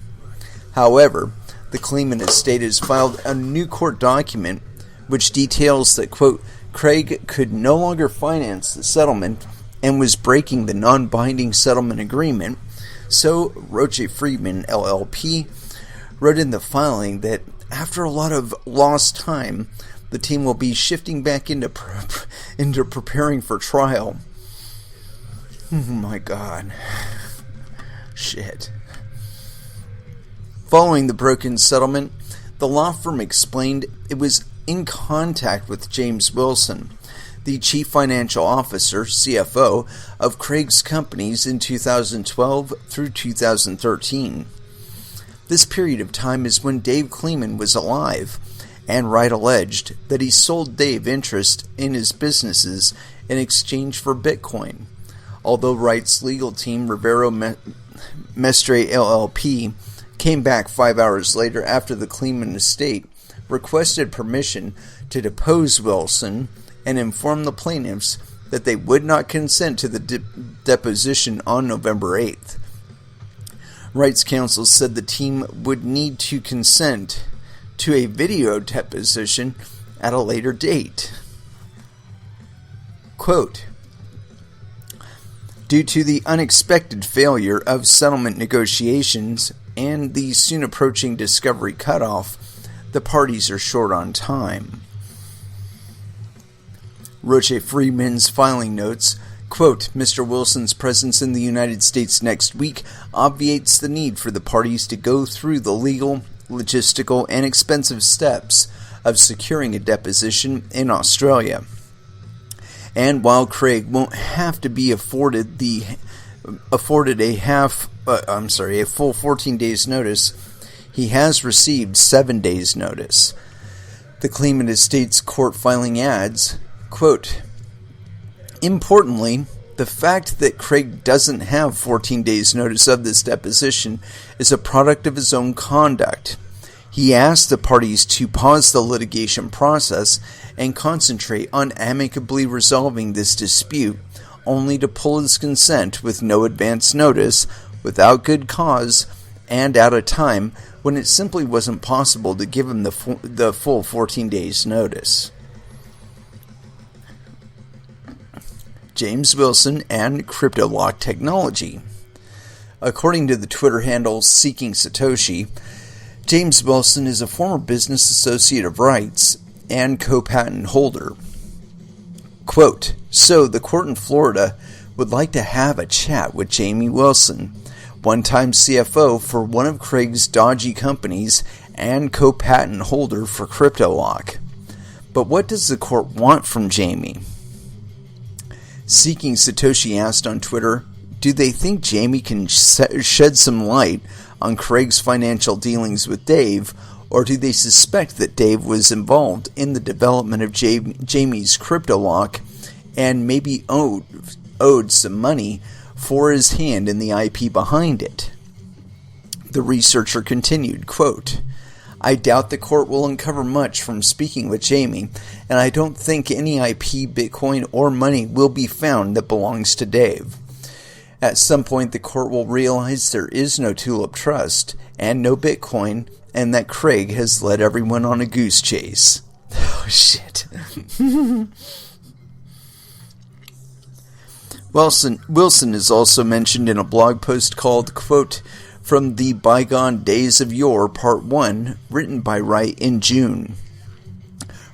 However, the Kleeman estate has filed a new court document which details that, quote, Craig could no longer finance the settlement and was breaking the non-binding settlement agreement, so Roche Friedman LLP wrote in the filing that after a lot of lost time, the team will be shifting back into preparing for trial. Oh my God. Shit. Following the broken settlement, the law firm explained it was in contact with James Wilson, the Chief Financial Officer, CFO, of Craig's companies in 2012 through 2013. This period of time is when Dave Kleeman was alive, and Wright alleged that he sold Dave interest in his businesses in exchange for Bitcoin, although Wright's legal team, Rivero Mestre LLP, came back 5 hours later after the Kleeman estate requested permission to depose Wilson and informed the plaintiffs that they would not consent to the deposition on November 8th. Wright's counsel said the team would need to consent to a video deposition at a later date. Quote, due to the unexpected failure of settlement negotiations and the soon approaching discovery cutoff, the parties are short on time. Roche Friedman's filing notes, quote, Mr. Wilson's presence in the United States next week obviates the need for the parties to go through the legal, logistical, and expensive steps of securing a deposition in Australia. And while Craig won't have to be afforded a full 14 days notice, he has received 7 days notice. The Kleeman Estate's court filing adds, quote, importantly, the fact that Craig doesn't have 14 days notice of this deposition is a product of his own conduct. He asked the parties to pause the litigation process and concentrate on amicably resolving this dispute, only to pull his consent with no advance notice, without good cause, and at a time when it simply wasn't possible to give him the full 14 days notice. James Wilson and CryptoLock Technology. According to the Twitter handle Seeking Satoshi, James Wilson is a former business associate of Wright's and co-patent holder. Quote, so the court in Florida would like to have a chat with Jamie Wilson, one-time CFO for one of Craig's dodgy companies and co-patent holder for CryptoLock. But what does the court want from Jamie? Seeking Satoshi asked on Twitter, do they think Jamie can shed some light on Craig's financial dealings with Dave, or do they suspect that Dave was involved in the development of Jamie's CryptoLock and maybe owed some money for his hand in the IP behind it? The researcher continued, quote, I doubt the court will uncover much from speaking with Jamie, and I don't think any IP, Bitcoin, or money will be found that belongs to Dave. At some point, the court will realize there is no Tulip Trust and no Bitcoin, and that Craig has led everyone on a goose chase. Oh, shit. Wilson is also mentioned in a blog post called, quote, From the Bygone Days of Yore, Part 1, written by Wright in June.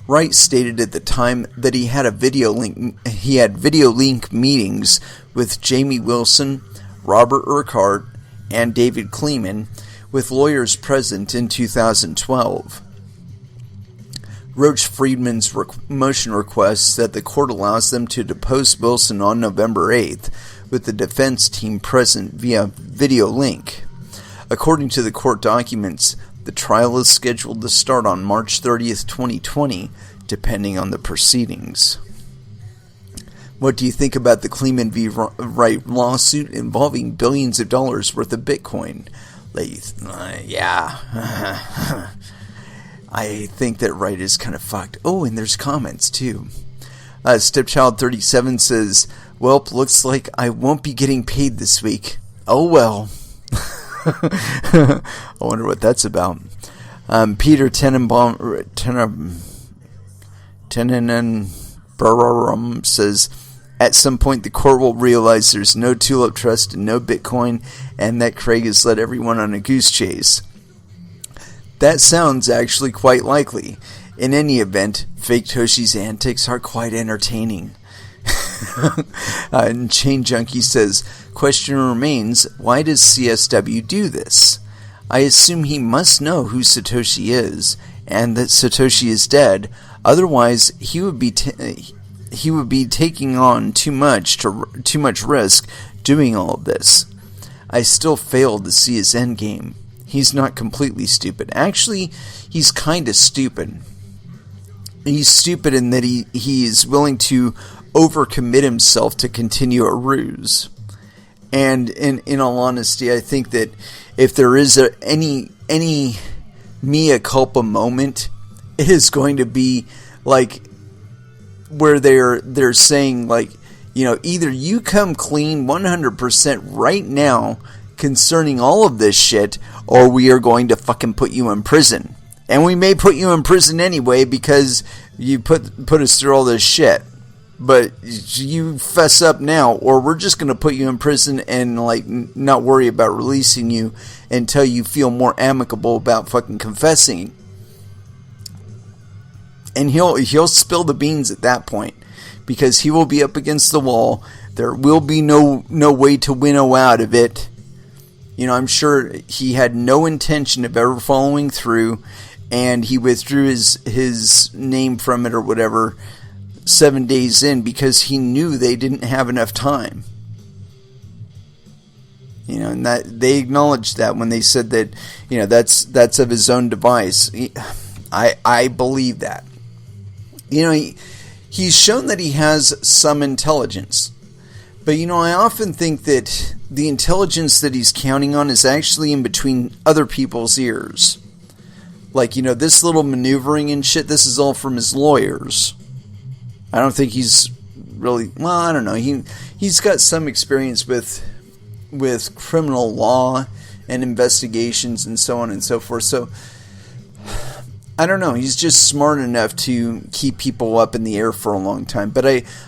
Wright stated at the time that he had video link meetings with Jamie Wilson, Robert Urquhart, and David Kleeman, with lawyers present in 2012. Roche Friedman's motion requests that the court allows them to depose Wilson on November 8th, with the defense team present via video link. According to the court documents, the trial is scheduled to start on March 30th, 2020, depending on the proceedings. What do you think about the Kleeman v. Wright lawsuit involving billions of dollars worth of Bitcoin? Yeah. I think that Wright is kind of fucked. Oh, and there's comments too. Stepchild37 says, well, looks like I won't be getting paid this week. Oh well. I wonder what that's about. Peter Tenenbaum says, at some point the court will realize there's no Tulip Trust and no Bitcoin, and that Craig has led everyone on a goose chase. That sounds actually quite likely. In any event, Fake Toshi's antics are quite entertaining. And Chain Junkie says, question remains, why does CSW do this? I assume he must know who Satoshi is, and that Satoshi is dead. Otherwise, he would be taking on too much risk doing all of this. I still fail to see his endgame. He's not completely stupid. Actually, he's kind of stupid. He's stupid in that he is willing to overcommit himself to continue a ruse. And in all honesty, I think that if there is any mea culpa moment, it is going to be like where they're saying, like, you know, either you come clean 100% right now concerning all of this shit, or we are going to fucking put you in prison. And we may put you in prison anyway because you put us through all this shit. But you fess up now, or we're just going to put you in prison and, like, not worry about releasing you until you feel more amicable about fucking confessing. And he'll spill the beans at that point, because he will be up against the wall. There will be no way to winnow out of it. You know, I'm sure he had no intention of ever following through, and he withdrew his name from it or whatever 7 days in because he knew they didn't have enough time. You know, and that they acknowledged that when they said that, you know, that's of his own device. I believe that. You know, he's shown that he has some intelligence. But, you know, I often think that the intelligence that he's counting on is actually in between other people's ears. Like, you know, this little maneuvering and shit, this is all from his lawyers. I don't think he's really, well, I don't know. He's got some experience with criminal law and investigations and so on and so forth. So, I don't know. He's just smart enough to keep people up in the air for a long time. But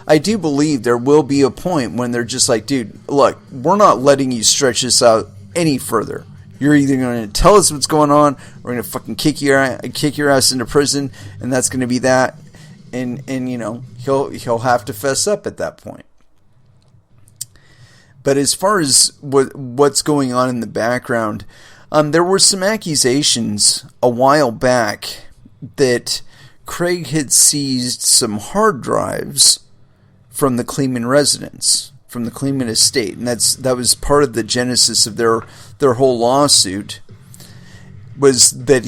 I do believe there will be a point when they're just like, dude, look, we're not letting you stretch this out any further. You're either going to tell us what's going on, or we're going to fucking kick your ass into prison, and that's going to be that. And you know, he'll have to fess up at that point. But as far as what's going on in the background, there were some accusations a while back that Craig had seized some hard drives from the Kleeman residence, from the Kleeman estate, and that was part of the genesis of their whole lawsuit. Was that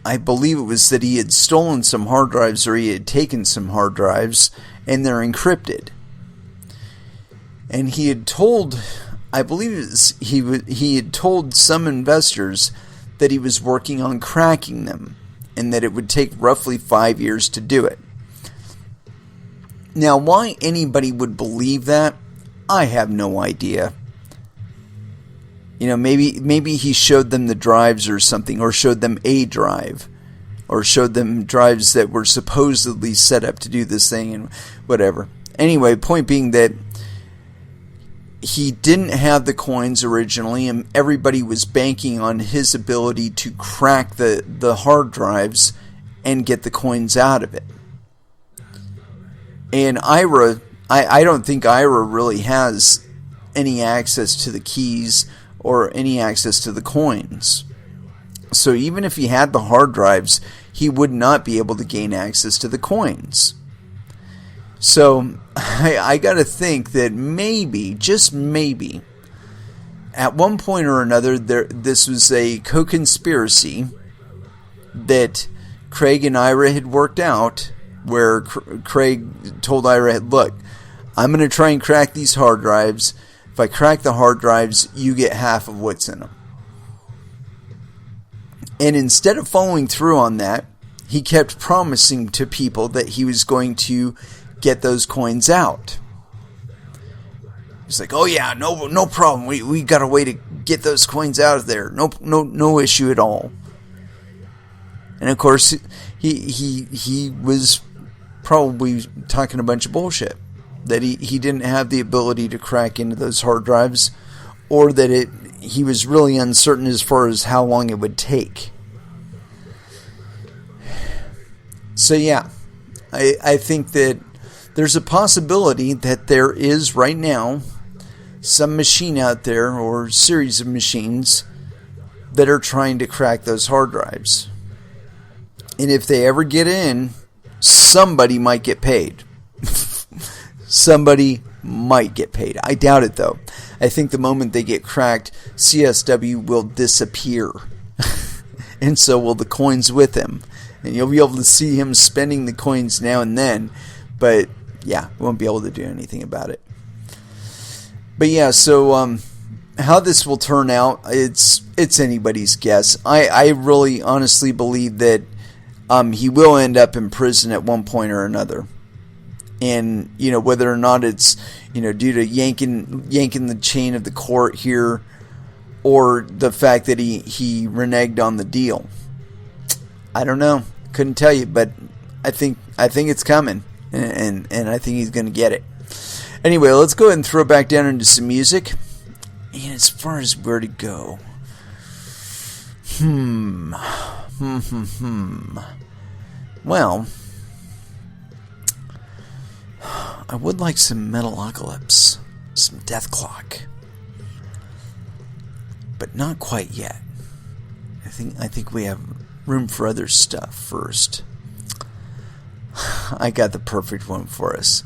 I believe it was that he had stolen some hard drives, or he had taken some hard drives, and they're encrypted. And he had told, I believe he had told some investors that he was working on cracking them, and that it would take roughly 5 years to do it. Now, why anybody would believe that, I have no idea. You know, maybe he showed them the drives or something, or showed them a drive, or showed them drives that were supposedly set up to do this thing and whatever. Anyway, point being that he didn't have the coins originally, and everybody was banking on his ability to crack the hard drives and get the coins out of it. And Ira, I don't think Ira really has any access to the keys or any access to the coins. So even if he had the hard drives, he would not be able to gain access to the coins. So I gotta think that maybe, just maybe, at one point or another, this was a co-conspiracy that Craig and Ira had worked out, where Craig told Ira, look, I'm going to try and crack these hard drives. If I crack the hard drives, you get half of what's in them. And instead of following through on that, he kept promising to people that he was going to get those coins out. He's like, oh yeah, no problem. We got a way to get those coins out of there. No issue at all. And of course, he was probably talking a bunch of bullshit. That he didn't have the ability to crack into those hard drives, or that he was really uncertain as far as how long it would take. So yeah, I think that there's a possibility that there is right now some machine out there or series of machines that are trying to crack those hard drives. And if they ever get in, somebody might get paid. Somebody might get paid. I doubt it, though. I think the moment they get cracked, CSW will disappear. And so will the coins with him. And you'll be able to see him spending the coins now and then. But, yeah, we won't be able to do anything about it. But, yeah, so how this will turn out, it's anybody's guess. I really honestly believe that he will end up in prison at one point or another. And, whether or not it's, due to yanking the chain of the court here, or the fact that he reneged on the deal. I don't know. Couldn't tell you, but I think it's coming, and I think he's going to get it. Anyway, let's go ahead and throw back down into some music. And as far as where to go, well, I would like some Metalocalypse, some Death Clock, but not quite yet. I think we have room for other stuff first. I got the perfect one for us.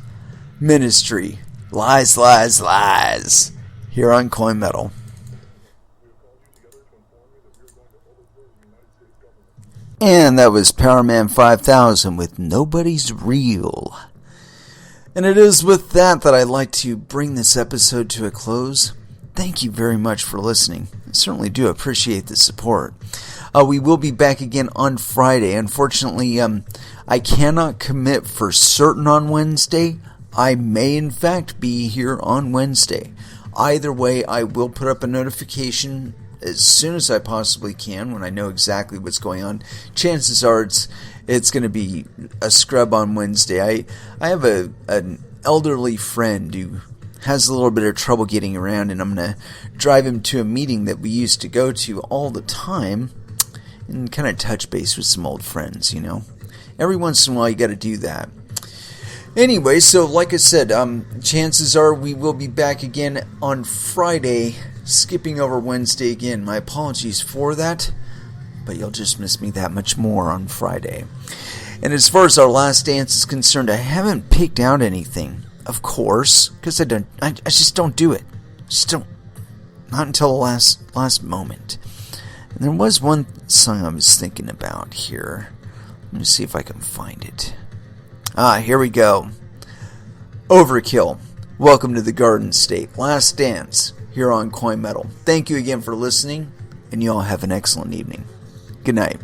Ministry, Lies, Lies, Lies, here on Coin Metal. And that was Powerman 5000 with Nobody's Real. And it is with that I'd like to bring this episode to a close. Thank you very much for listening. I certainly do appreciate the support. We will be back again on Friday. Unfortunately, I cannot commit for certain on Wednesday. I may, in fact, be here on Wednesday. Either way, I will put up a notification as soon as I possibly can when I know exactly what's going on. Chances are it's going to be a scrub on Wednesday. I have an elderly friend who has a little bit of trouble getting around, and I'm going to drive him to a meeting that we used to go to all the time and kind of touch base with some old friends, Every once in a while you got to do that. Anyway, so like I said, chances are we will be back again on Friday, skipping over Wednesday again. My apologies for that, but you'll just miss me that much more on Friday. And as far as our last dance is concerned, I haven't picked out anything, of course, because I just don't do it. Not until the last moment. And there was one song I was thinking about here. Let me see if I can find it. Here we go. Overkill. Welcome to the Garden State. Last Dance here on Coin Metal. Thank you again for listening, and you all have an excellent evening. Good night.